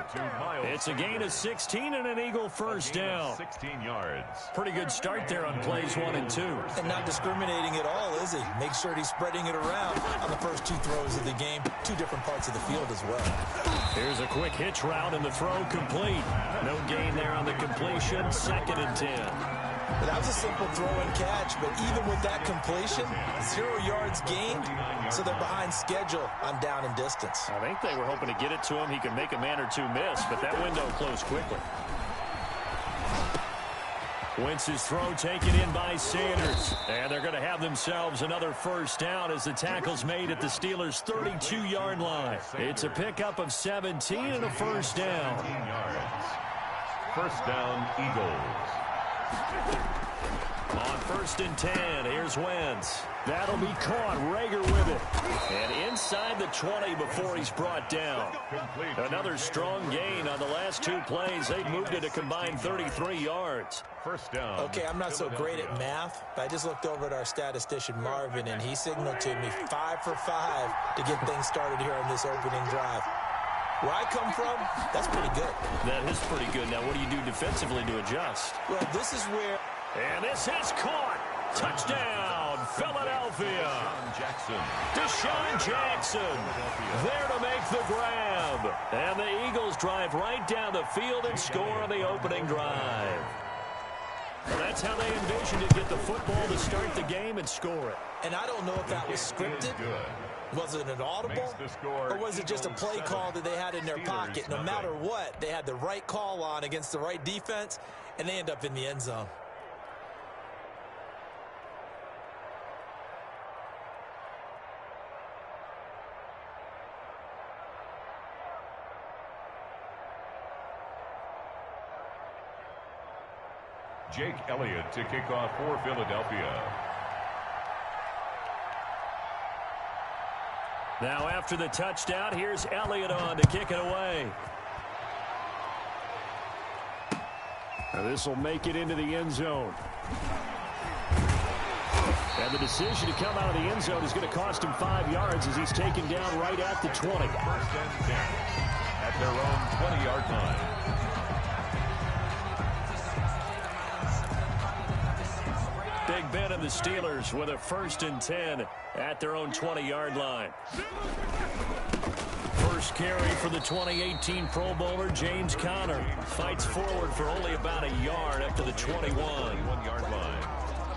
It's a gain of 16 and an Eagle first down. 16 yards. Pretty good start there on plays 1 and 2. And not discriminating at all, is he? Make sure he's spreading it around on the first 2 throws of the game. 2 different parts of the field as well. Here's a quick hitch route, and the throw complete. No gain there on the completion. 2nd and 10. But that was a simple throw and catch, but even with that completion, 0 yards gained, so they're behind schedule on down and distance. I think they were hoping to get it to him. He could make a man or 2 miss, but that window closed quickly. Wentz's throw taken in by Sanders. And they're going to have themselves another first down as the tackle's made at the Steelers' 32-yard line. It's a pickup of 17 and a first down. First down, Eagles. On first and 10, here's Wentz. That'll be caught. Rager with it. And inside the 20 before he's brought down. Another strong gain on the last 2 plays. They've moved it a combined 33 yards. First down. Okay, I'm not so great at math, but I just looked over at our statistician, Marvin, and he signaled to me 5 for 5 to get things started here on this opening drive. Where I come from, that's pretty good. That is pretty good. Now, what do you do defensively to adjust? Well, this is where... And this is caught. Touchdown, Philadelphia. Deshaun Jackson there to make the grab. And the Eagles drive right down the field and score on the opening drive. Well, that's how they envisioned to get the football to start the game and score it. And I don't know if that was scripted. Was it an audible, or was it just a play call that they had in their pocket? No matter what, they had the right call on against the right defense, and they end up in the end zone. Jake Elliott to kick off for Philadelphia. Now after the touchdown, here's Elliott on to kick it away. Now this will make it into the end zone. And the decision to come out of the end zone is going to cost him 5 yards as he's taken down right at the 20. 1st and 10 at their own 20-yard line. Big Ben and the Steelers with a 1st and 10 at their own 20-yard line. First carry for the 2018 Pro Bowler, James Conner. Fights forward for only about a yard up to the 21-yard line.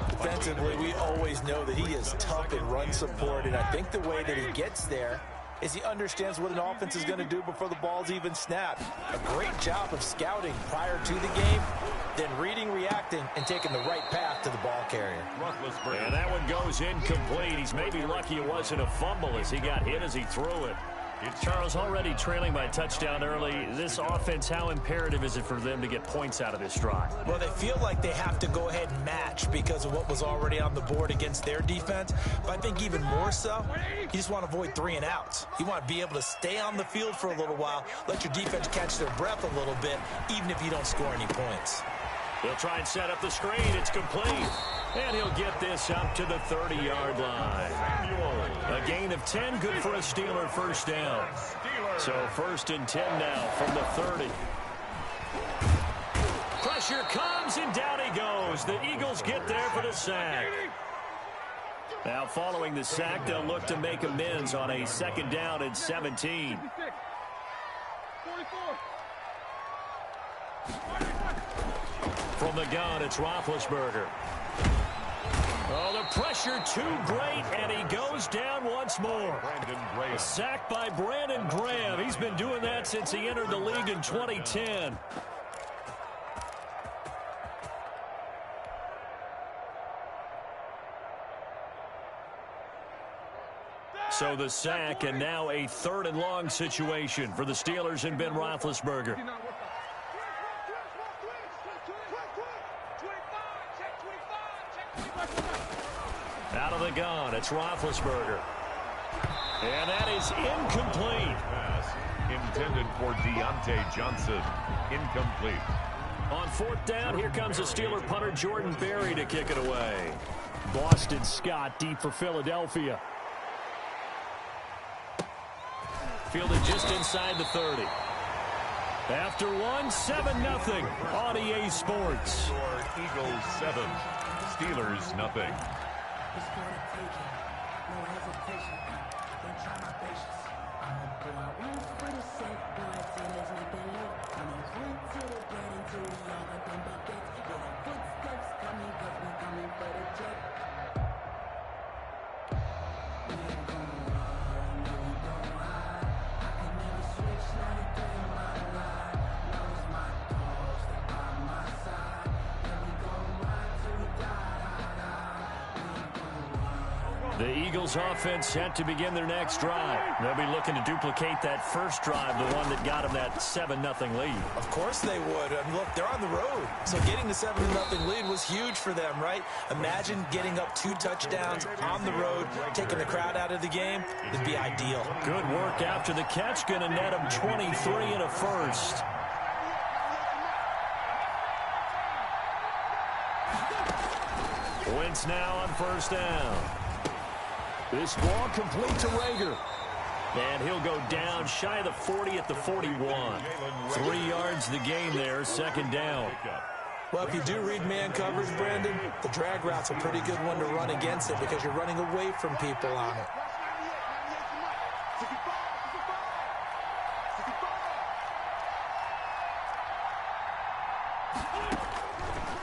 Defensively, we always know that he is tough in run support, and I think the way that he gets there is he understands what an offense is going to do before the ball's even snapped. A great job of scouting prior to the game, then reading, reacting, and taking the right path to the ball carrier. And that one goes incomplete. He's maybe lucky it wasn't a fumble as he got hit as he threw it. Charles, already trailing by a touchdown early. This offense, how imperative is it for them to get points out of this drive? Well, they feel like they have to go ahead and match because of what was already on the board against their defense. But I think even more so, you just want to avoid 3 and outs. You want to be able to stay on the field for a little while, let your defense catch their breath a little bit, even if you don't score any points. He'll try and set up the screen. It's complete. And he'll get this up to the 30-yard line. A gain of 10, good for a Steeler first down. So 1st and 10 now from the 30. Pressure comes, and down he goes. The Eagles get there for the sack. Now following the sack, they'll look to make amends on a 2nd down and 17. From the gun, it's Roethlisberger. Oh, the pressure too great, and he goes down once more. Sacked by Brandon Graham. He's been doing that since he entered the league in 2010. So the sack, and now a 3rd and long situation for the Steelers and Ben Roethlisberger. Out of the gun, it's Roethlisberger. And that is incomplete. Pass intended for Deontay Johnson. Incomplete. On 4th down, here comes the Steeler punter Jordan Berry to kick it away. Boston Scott deep for Philadelphia. Fielded just inside the 30. After one, 7-0 on EA Sports. Eagles 7, Steelers nothing. It's gonna take it, no hesitation. Don't try my patience. I'ma pull out one for the set, boy, till there's nothing left. I'ma run to the bread until we all got them buckets. Yeah, the footsteps coming, cause we coming for the check. We ain't gon' run, no, we gon' hide. I can never switch, not a day in my life. Knows my cause, stay by my side. Yeah, we gon' ride till we die. The Eagles offense set to begin their next drive. They'll be looking to duplicate that first drive, the one that got them that 7-0 lead. Of course they would. I mean, look, they're on the road. So getting the 7-0 lead was huge for them, right? Imagine getting up 2 touchdowns on the road, taking the crowd out of the game. It'd be ideal. Good work after the catch. Going to net them 23 and a first. Wentz now on 1st down. This ball complete to Rager. And he'll go down shy of the 40 at the 41. 3 yards the gain there, 2nd down. Well, if you do read man coverage, Brandon, the drag route's a pretty good one to run against it because you're running away from people on it.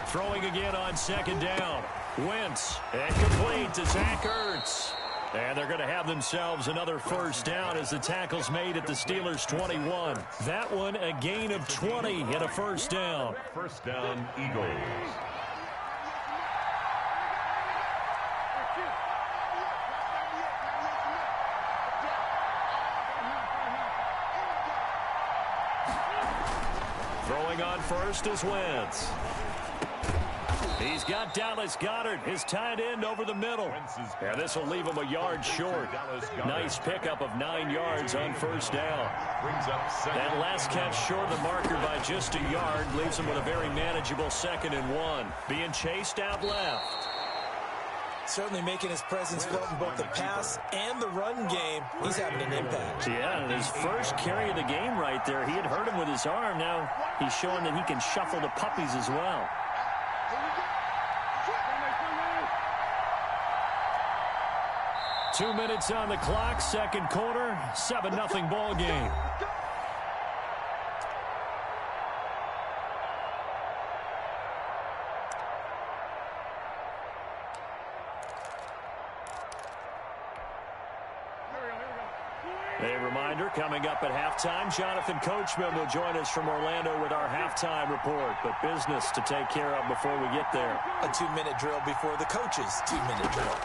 Throwing again on 2nd down. Wentz, and complete to Zach Ertz. And they're going to have themselves another 1st down as the tackle's made at the Steelers' 21. That one a gain of 20 and a 1st down. 1st down, Eagles. Throwing on 1st is Wentz. He's got Dallas Goedert, his tight end, over the middle. Yeah, this will leave him a yard short. Nice pickup of 9 yards on first down. That last catch short of the marker by just a yard leaves him with a very manageable 2nd and 1. Being chased out left. Certainly making his presence felt in both the pass and the run game. He's having an impact. Yeah, and his first carry of the game right there. He had hurt him with his arm. Now he's showing that he can shuffle the puppies as well. 2 minutes on the clock, second quarter, 7-0 ball game. A reminder, coming up at halftime, Jonathan Coachman will join us from Orlando with our halftime report. But business to take care of before we get there. A 2-minute drill before the coach's 2-minute drill.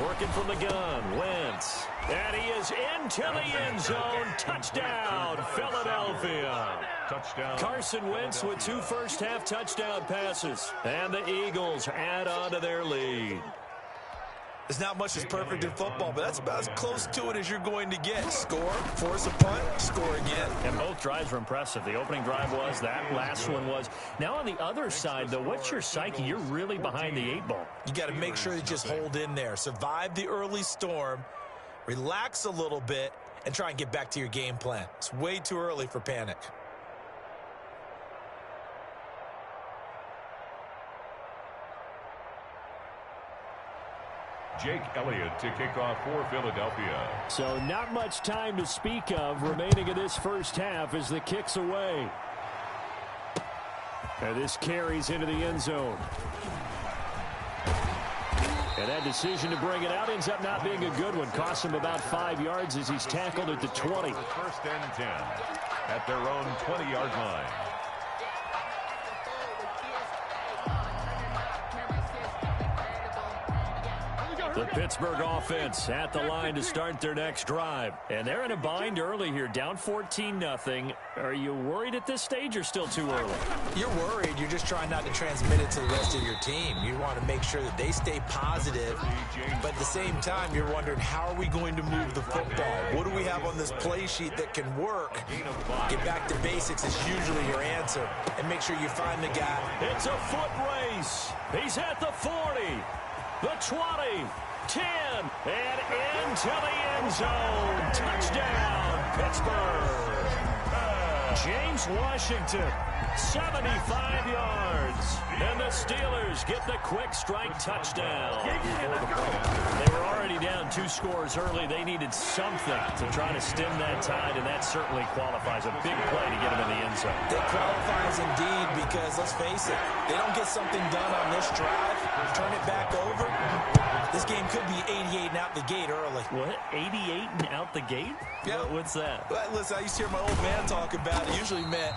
Working from the gun, Wentz. And he is into the end zone. Touchdown, Philadelphia. Touchdown. Carson Wentz with 2 first-half touchdown passes. And the Eagles add on to their lead. There's not much that's perfect in football, but that's about as close to it as you're going to get. Score, force a punt, score again. And both drives were impressive. The opening drive was, that last one was. Now on the other side, though, what's your psyche? You're really behind the 8 ball. You got to make sure you just hold in there. Survive the early storm, relax a little bit, and try and get back to your game plan. It's way too early for panic. Jake Elliott to kick off for Philadelphia. So not much time to speak of remaining in this first half as the kick's away. And this carries into the end zone. And that decision to bring it out ends up not being a good one. Costs him about 5 yards as he's tackled at the 20. First and 10 at their own 20-yard line. The Pittsburgh offense at the line to start their next drive. And they're in a bind early here, down 14-0. Are you worried at this stage or still too early? You're worried. You're just trying not to transmit it to the rest of your team. You want to make sure that they stay positive. But at the same time, you're wondering, how are we going to move the football? What do we have on this play sheet that can work? Get back to basics is usually your answer. And make sure you find the guy. It's a foot race. He's at the 40, the 20. 10, and into the end zone. Touchdown, Pittsburgh. James Washington, 75 yards. And the Steelers get the quick strike touchdown. They were already down 2 scores early. They needed something to try to stem that tide, and that certainly qualifies. A big play to get them in the end zone. It qualifies indeed because, let's face it, they don't get something done on this drive, turn it back over. This game could be 88 and out the gate early. What? 88 and out the gate? Yeah. What's that? Well, listen, I used to hear my old man talk about it. Usually meant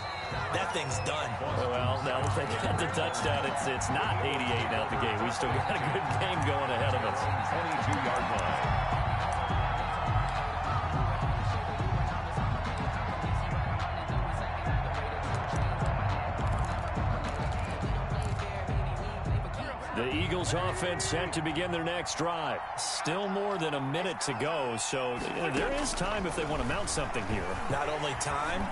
that thing's done. Well, now that they got the touchdown, it's not 88 and out the gate. We still got a good game going ahead of us. 22-yard line. The Eagles offense set to begin their next drive. Still more than a minute to go, so there is time if they want to mount something here. Not only time,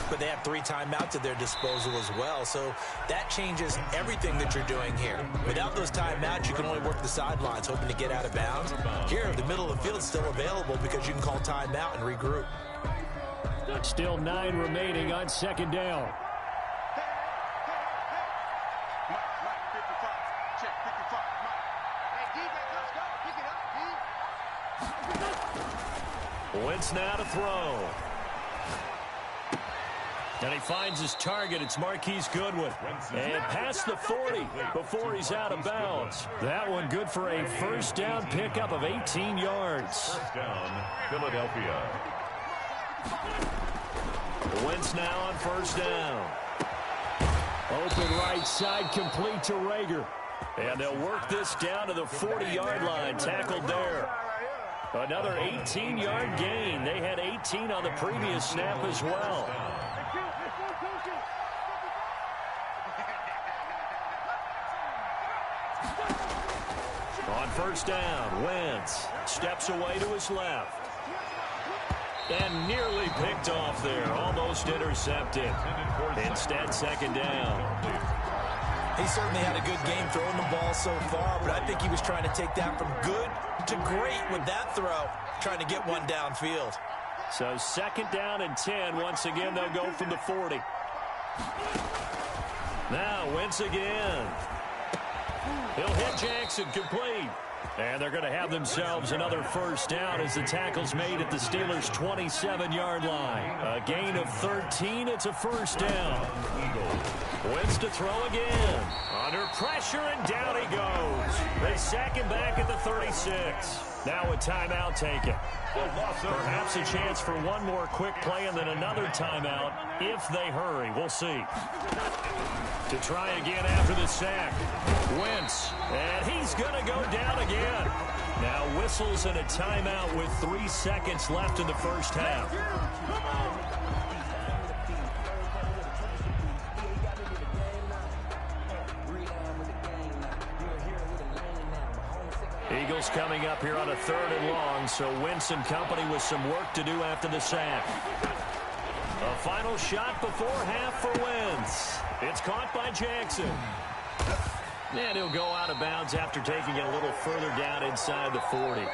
but they have 3 timeouts at their disposal as well, so that changes everything that you're doing here. Without those timeouts, you can only work the sidelines, hoping to get out of bounds. Here, the middle of the field is still available because you can call timeout and regroup. Still 9 remaining on second down. Wentz now to throw. And he finds his target. It's Marquise Goodwin. And past the 40 before he's out of bounds. That one good for a first down pickup of 18 yards. First down, Philadelphia. Wentz now on first down. Open right side, complete to Rager. And they'll work this down to the 40-yard line. Tackled there. Another 18-yard gain. They had 18 on the previous snap as well. On first down, Wentz steps away to his left. And nearly picked off there. Almost intercepted. Instead, second down. He certainly had a good game throwing the ball so far, but I think he was trying to take that from good to great with that throw, trying to get one downfield. So second down and 10. Once again, they'll go from the 40. Now, Wentz again. He'll hit Jackson, complete. And they're going to have themselves another first down as the tackle's made at the Steelers' 27-yard line. A gain of 13. It's a first down. Wentz to throw again. Under pressure, and down he goes. They sack him back at the 36. Now a timeout taken. Perhaps a chance for one more quick play and then another timeout if they hurry. We'll see. To try again after the sack. Wentz, and he's going to go down again. Now whistles and a timeout with 3 seconds left in the first half. Eagles coming up here on a 3rd and long, so Wentz and company with some work to do after the sack. A final shot before half for Wentz. It's caught by Jackson. And he'll go out of bounds after taking it a little further down inside the 40.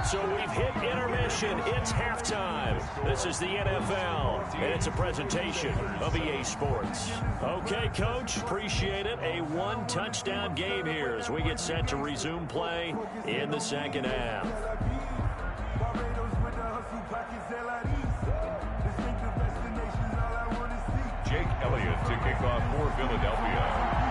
So we've hit intermission. It's halftime. This is the NFL, and it's a presentation of EA Sports. Okay, Coach, appreciate it. A 1-touchdown game here as we get set to resume play in the second half. Jake Elliott to kick off for Philadelphia.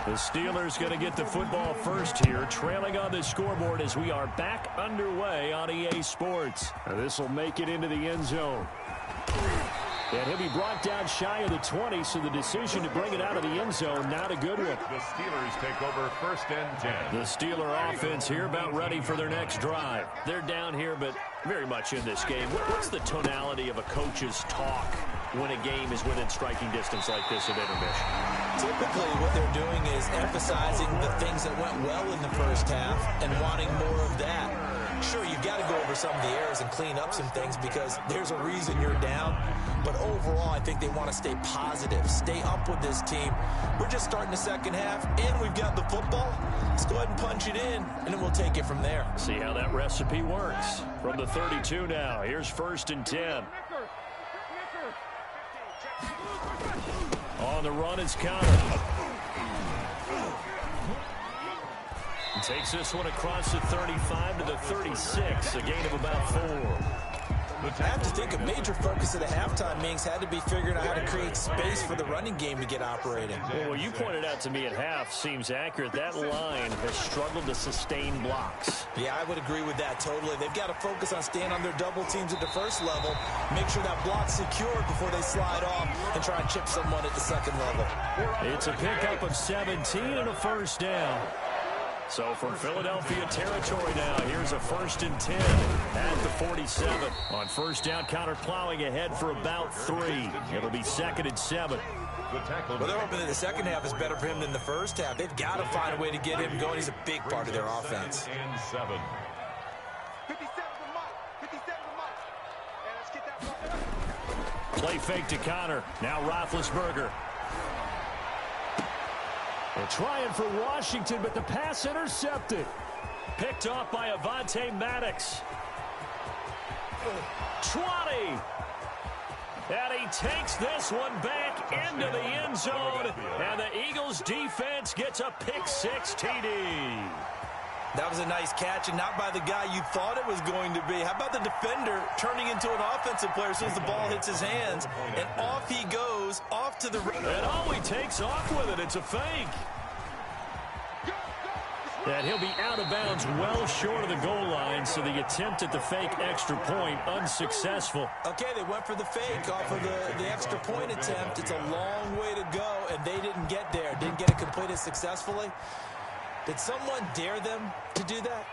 The Steelers going to get the football first here, trailing on the scoreboard as we are back underway on EA Sports. This will make it into the end zone. And he'll be brought down shy of the 20, so the decision to bring it out of the end zone, not a good one. The Steelers take over 1st and 10. The Steeler offense here about ready for their next drive. They're down here, but very much in this game. What's the tonality of a coach's talk when a game is within striking distance like this at intermission? Typically, what they're doing is emphasizing the things that went well in the first half and wanting more of that. Sure, you've got to go over some of the errors and clean up some things because there's a reason you're down. But overall, I think they want to stay positive, stay up with this team. We're just starting the second half, and we've got the football. Let's go ahead and punch it in, and then we'll take it from there. See how that recipe works. From the 32 now, here's 1st and 10. On the run is Connor. Takes this one across the 35 to the 36, a gain of about 4. I have to think a major focus of the halftime meetings had to be figuring out how to create space for the running game to get operating. Well, what you pointed out to me at half seems accurate. That line has struggled to sustain blocks. Yeah, I would agree with that totally. They've got to focus on staying on their double teams at the first level, make sure that block's secured before they slide off and try and chip someone at the second level. It's a pickup of 17 and a first down. So from Philadelphia territory now, here's a 1st and 10 at the 47. On first down, Connor plowing ahead for about 3. It'll be 2nd and 7. Well, they're hoping that the second half is better for him than the first half. They've got to find a way to get him going. He's a big part of their offense. And 7. Play fake to Connor. Now Roethlisberger. They're trying for Washington, but the pass intercepted. Picked off by Avonte Maddox. 20. And he takes this one back into the end zone. And the Eagles defense gets a pick-6 TD. That was a nice catch, and not by the guy you thought it was going to be. How about the defender turning into an offensive player as soon as the ball hits his hands? And off he goes, off to the right. And oh, he takes off with it. It's a fake. And he'll be out of bounds well short of the goal line, so the attempt at the fake extra point unsuccessful. Okay, they went for the fake off of the extra point attempt. It's a long way to go, and they didn't get there. Didn't get it completed successfully. Did someone dare them to do that?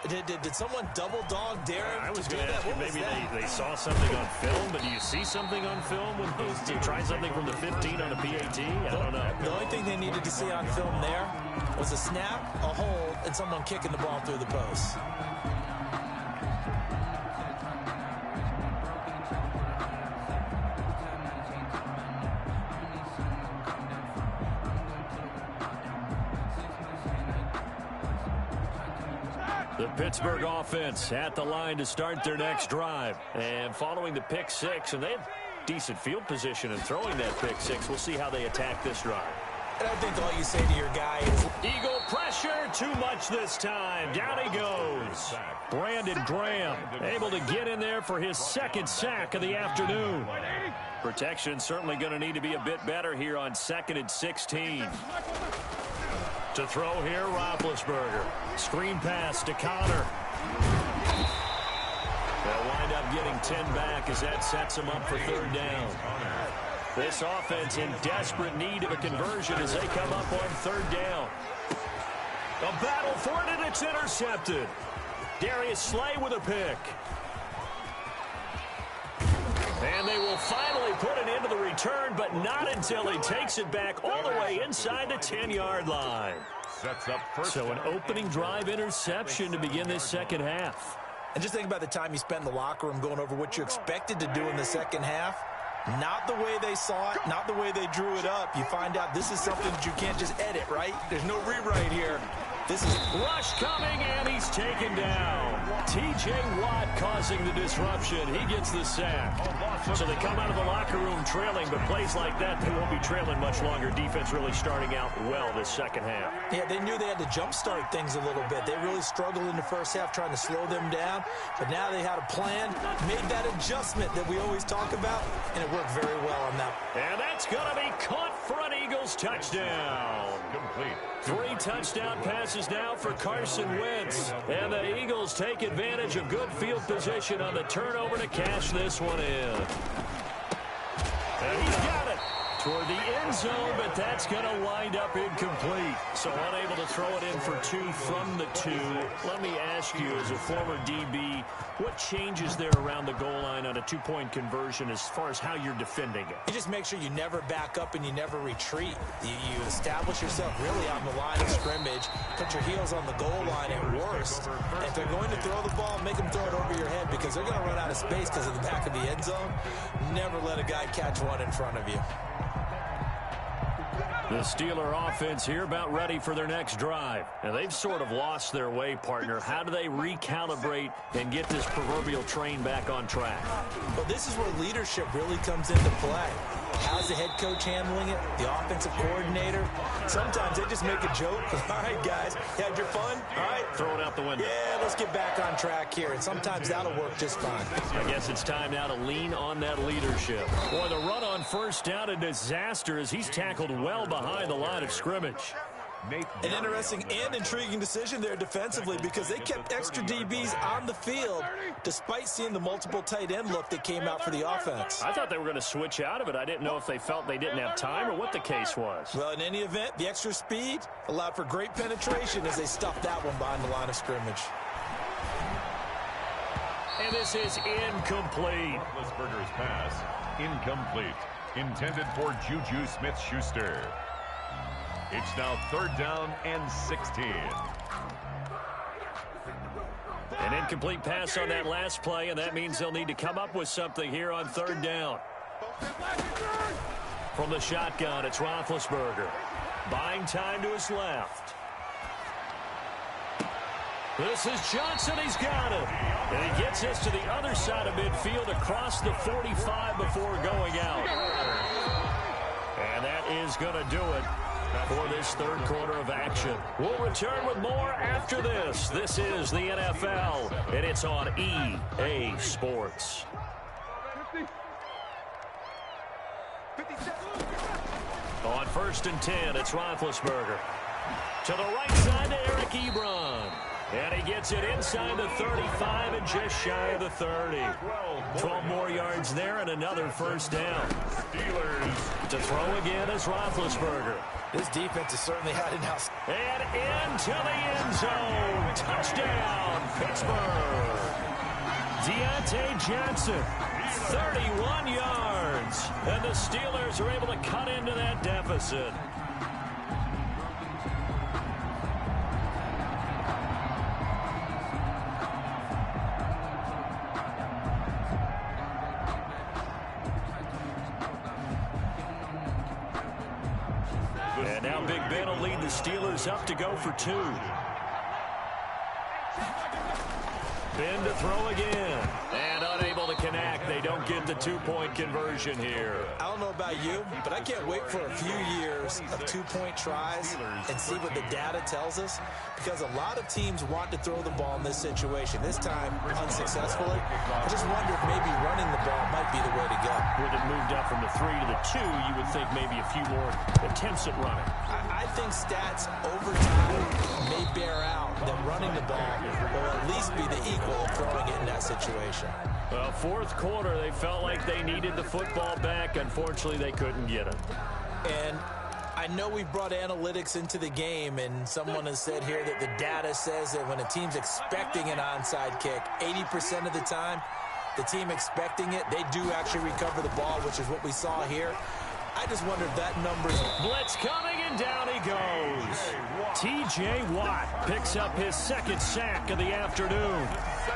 Did someone double dog dare them I was to do going to that? ask you, What was maybe that? they saw something on film, but do you see something on film when they try something from the 15 on a PAT? I don't know. The only thing they needed to see on film there was a snap, a hold, and someone kicking the ball through the post. The Pittsburgh offense at the line to start their next drive. And following the pick six, and they had decent field position in throwing that pick six. We'll see how they attack this drive. And I think all you say to your guy is, Eagle pressure, too much this time. Down he goes. Brandon Graham able to get in there for his second sack of the afternoon. Protection certainly going to need to be a bit better here on 2nd and 16. To throw here, Roethlisberger. Screen pass to Connor. They'll wind up getting 10 back as that sets them up for 3rd down. This offense in desperate need of a conversion as they come up on 3rd down. A battle for it, and it's intercepted. Darius Slay with a pick. And they will finally put an end to the return, but not until he takes it back all the way inside the 10-yard line. Sets up first. So an opening drive interception to begin this second half. and just think about the time you spend in the locker room going over what you expected to do in the second half. Not the way they saw it, not the way they drew it up. You find out this is something that you can't just edit, right? There's no rewrite here. This is rush coming, and he's taken down. T.J. Watt causing the disruption. He gets the sack. So they come out of the locker room trailing, but plays like that, they won't be trailing much longer. Defense really starting out well this second half. Yeah, they knew they had to jumpstart things a little bit. They really struggled in the first half trying to slow them down, but now they had a plan, made that adjustment that we always talk about, and it worked very well on that. And that's going to be caught for an Eagles touchdown. Complete. 3 touchdown passes now for Carson Wentz. And the Eagles take advantage of good field position on the turnover to cash this one in. And he's got it toward the end zone, but that's going to wind up incomplete. So unable to throw it in for 2 from the 2. Let me ask you, as a former DB, what changes there around the goal line on a 2-point conversion as far as how you're defending it? You just make sure you never back up and you never retreat. You establish yourself really on the line of scrimmage, put your heels on the goal line at worst. And if they're going to throw the ball, make them throw it over your head because they're going to run out of space because of the back of the end zone. Never let a guy catch one in front of you. The Steeler offense here about ready for their next drive. And they've sort of lost their way, partner. How do they recalibrate and get this proverbial train back on track? Well, this is where leadership really comes into play. How's the head coach handling it? The offensive coordinator? Sometimes they just make a joke. All right, guys, you had your fun? All right. Throw it out the window. Yeah, let's get back on track here. And sometimes that'll work just fine. I guess it's time now to lean on that leadership. Boy, the run on first down, a disaster as he's tackled well behind the line of scrimmage. An interesting and intriguing decision there defensively because they kept extra DBs on the field despite seeing the multiple tight end look that came out for the offense. I thought they were going to switch out of it. I didn't know if they felt they didn't have time or what the case was. Well, in any event, the extra speed allowed for great penetration as they stuffed that one behind the line of scrimmage. And this is incomplete. Roethlisberger's pass, incomplete. Intended for Juju Smith-Schuster. It's now 3rd down and 16. An incomplete pass on that last play, and that means they'll need to come up with something here on 3rd down. From the shotgun, it's Roethlisberger. Buying time to his left. This is Johnson. He's got it. And he gets us to the other side of midfield across the 45 before going out. And that is going to do it for this 3rd quarter of action. We'll return with more after this. This is the NFL, and it's on EA Sports. On 1st and 10, it's Roethlisberger. To the right side to Eric Ebron. And he gets it inside the 35 and just shy of the 30. 12 more yards there and another 1st down. Steelers. To throw again is Roethlisberger. This defense has certainly had an house. And into the end zone. Touchdown, Pittsburgh. Deontay Johnson, 31 yards. And the Steelers are able to cut into that deficit. And now Big Ben will lead the Steelers up to go for 2. Ben to throw again. And unable to connect. They don't get the 2-point conversion here. I don't know about you, but I can't wait for a few years of 2-point tries and see what the data tells us, because a lot of teams want to throw the ball in this situation. This time, unsuccessfully. I just wonder if maybe running the ball might be the way to go. With it moved up from the 3 to the 2, you would think maybe a few more attempts at running. I think stats over time may bear out that running the ball will at least be the equal of throwing it in that situation. Well, fourth quarter, they felt like they needed the football back. Unfortunately, they couldn't get it. And I know we've brought analytics into the game, and someone has said here that the data says that when a team's expecting an onside kick, 80% of the time, the team expecting it, they do actually recover the ball, which is what we saw here. I just wonder if that number's... Blitz coming, and down he goes. T.J. Watt picks up his second sack of the afternoon.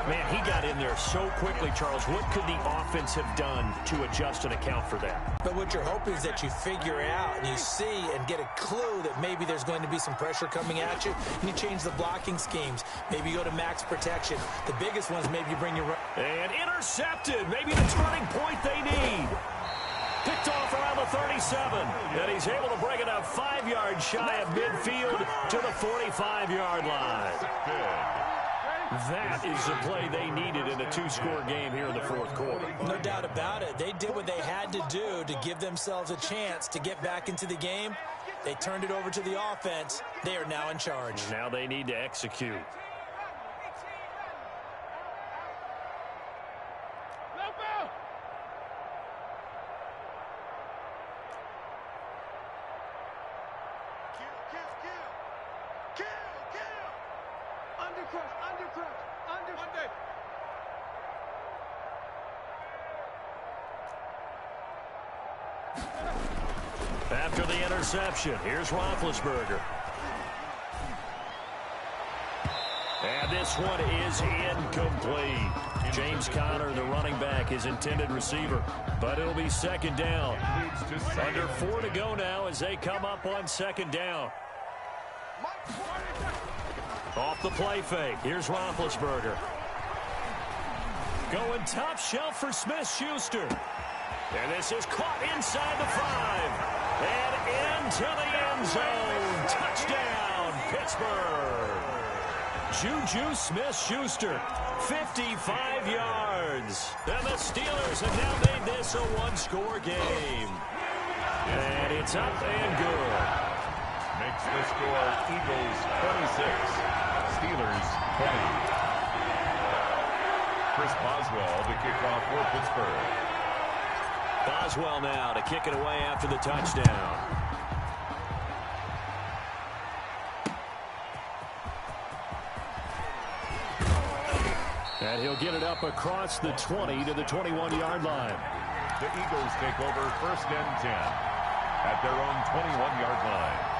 Man, he got in there so quickly, Charles. What could the offense have done to adjust and account for that? But what you're hoping is that you figure it out and you see and get a clue that maybe there's going to be some pressure coming at you, and you change the blocking schemes. Maybe you go to max protection. The biggest ones, maybe you bring your... And intercepted. Maybe the turning point they need. Picked off around the 37, and he's able to bring it up 5 yards shy of midfield to the 45-yard line. That is the play they needed in a 2-score game here in the fourth quarter. No doubt about it. They did what they had to do to give themselves a chance to get back into the game. They turned it over to the offense. They are now in charge. Now they need to execute. After the interception, here's Roethlisberger. And this one is incomplete. James Conner, the running back, his intended receiver. But it'll be second down. Under 4 to go now as they come up on second down. Off the play fake. Here's Roethlisberger. Going top shelf for Smith-Schuster. And this is caught inside the 5. And into the end zone. Touchdown, Pittsburgh. Juju Smith-Schuster, 55 yards. And the Steelers have now made this a 1-score game. And it's up and good. Makes the score Eagles 26, Steelers 20. Chris Boswell to kick off for Pittsburgh. Boswell now to kick it away after the touchdown. And he'll get it up across the 20 to the 21-yard line. The Eagles take over first and 10 at their own 21-yard line.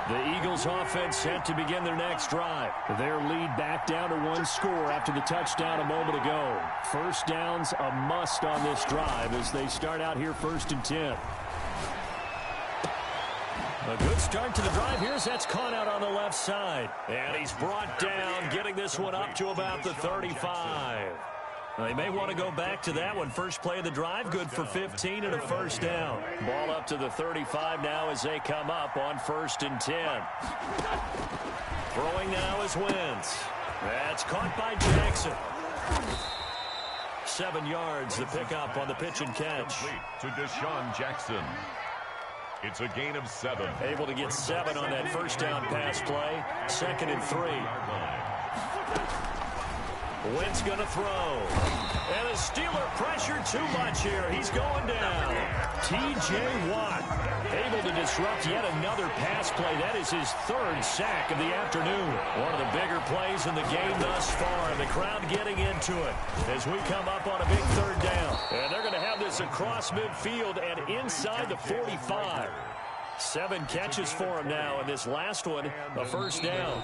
The Eagles offense set to begin their next drive. Their lead back down to 1 score after the touchdown a moment ago. First down's a must on this drive as they start out here first and 10. A good start to the drive. Here's that's caught out on the left side. And he's brought down, getting this one up to about the 35. They may want to go back to that one. First play of the drive, good for 15 and a first down. Ball up to the 35 now as they come up on first and 10. Throwing now is Wentz. That's caught by Jackson. 7 yards, the pickup on the pitch and catch. To Deshaun Jackson. It's a gain of 7. Able to get 7 on that first down pass play. Second and 3. Wentz going to throw. And the Steeler pressure too much here. He's going down. T.J. Watt able to disrupt yet another pass play. That is his third sack of the afternoon. One of the bigger plays in the game thus far. And the crowd getting into it as we come up on a big third down. And they're going to have this across midfield and inside the 45. 7 catches for him now, and this last one, a first down.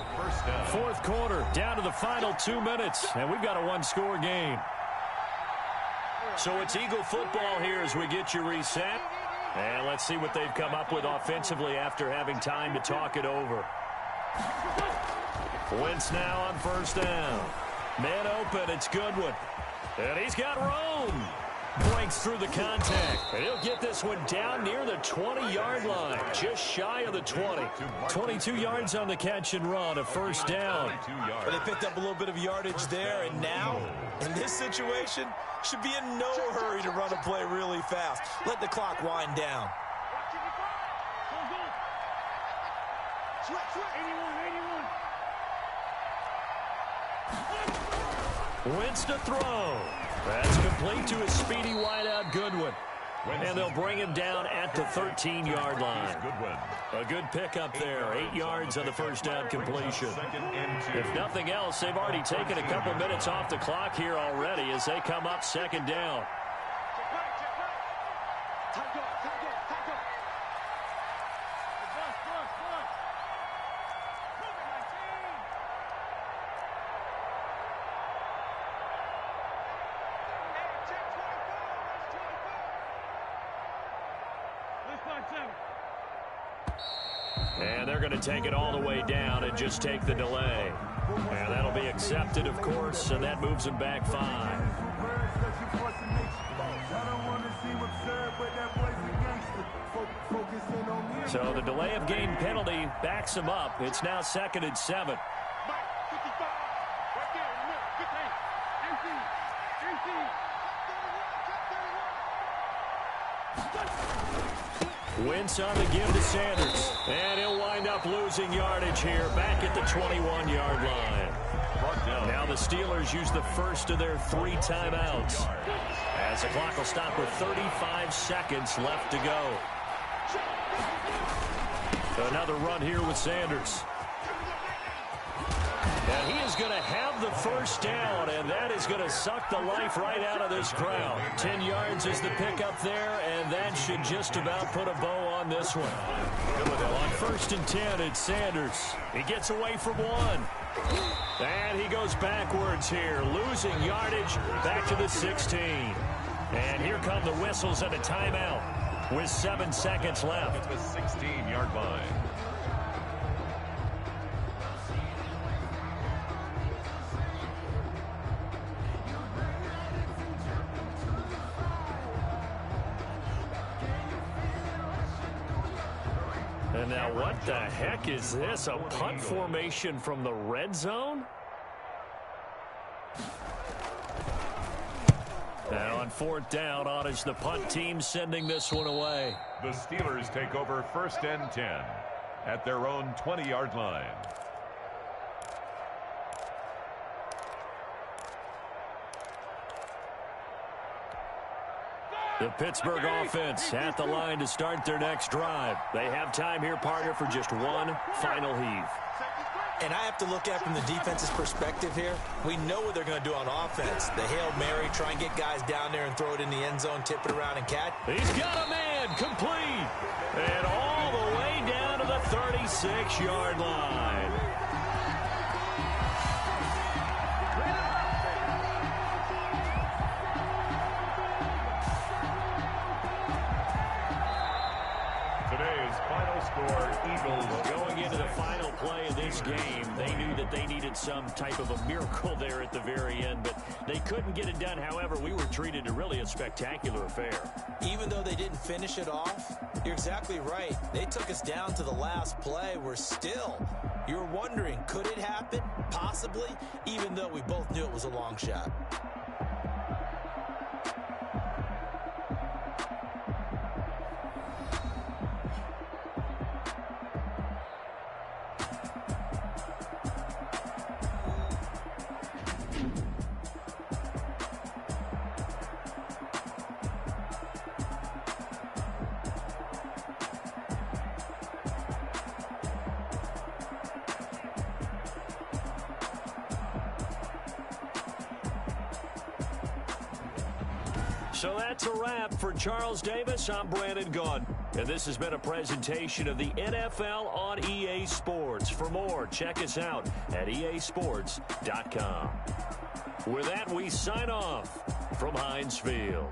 Fourth quarter, down to the final 2 minutes, and we've got a one-score game. So it's Eagle football here as we get you reset. And let's see what they've come up with offensively after having time to talk it over. Wentz now on first down. Man open, it's Goodwin. And he's got room. Breaks through the contact. And he'll get this one down near the 20-yard line. Just shy of the 20. 22 yards on the catch and run, a first down. But they picked up a little bit of yardage there, and now, in this situation, should be in no hurry to run a play really fast. Let the clock wind down. Wentz to throw. That's complete to his speedy wideout Goodwin. And they'll bring him down at the 13-yard line. A good pickup there. 8 yards on the first down completion. If nothing else, they've already taken a couple minutes off the clock here already as they come up second down. And they're going to take it all the way down and just take the delay. And that'll be accepted, of course, and that moves them back 5. So the delay of game penalty backs them up. It's now 2nd and 7. Wentz on the give to Sanders. And he'll wind up losing yardage here back at the 21-yard line. Now the Steelers use the first of their 3 timeouts. As the clock will stop with 35 seconds left to go. Another run here with Sanders. And he is going to have the first down, and that is going to suck the life right out of this crowd. 10 yards is the pickup there, and that should just about put a bow on this one. On 1st and 10, it's Sanders. He gets away from 1. And he goes backwards here, losing yardage back to the 16. And here come the whistles and a timeout with 7 seconds left. At the 16-yard line. And now what the heck is this? A punt formation from the red zone? Now on 4th down, on is the punt team sending this one away. The Steelers take over 1st and 10 at their own 20-yard line. The Pittsburgh offense at the line to start their next drive. They have time here, partner, for just one final heave. And I have to look at it from the defense's perspective here. We know what they're going to do on offense. The Hail Mary, try and get guys down there and throw it in the end zone, tip it around and catch. He's got a man, complete. And all the way down to the 36-yard line. Eagles. Going into the final play of this game, they knew that they needed some type of a miracle there at the very end, but they couldn't get it done. However, we were treated to really a spectacular affair. Even though they didn't finish it off, you're exactly right. They took us down to the last play. You're wondering, could it happen? Possibly, even though we both knew it was a long shot. So that's a wrap. For Charles Davis, I'm Brandon Gaudin. And this has been a presentation of the NFL on EA Sports. For more, check us out at easports.com. With that, we sign off from Heinz Field.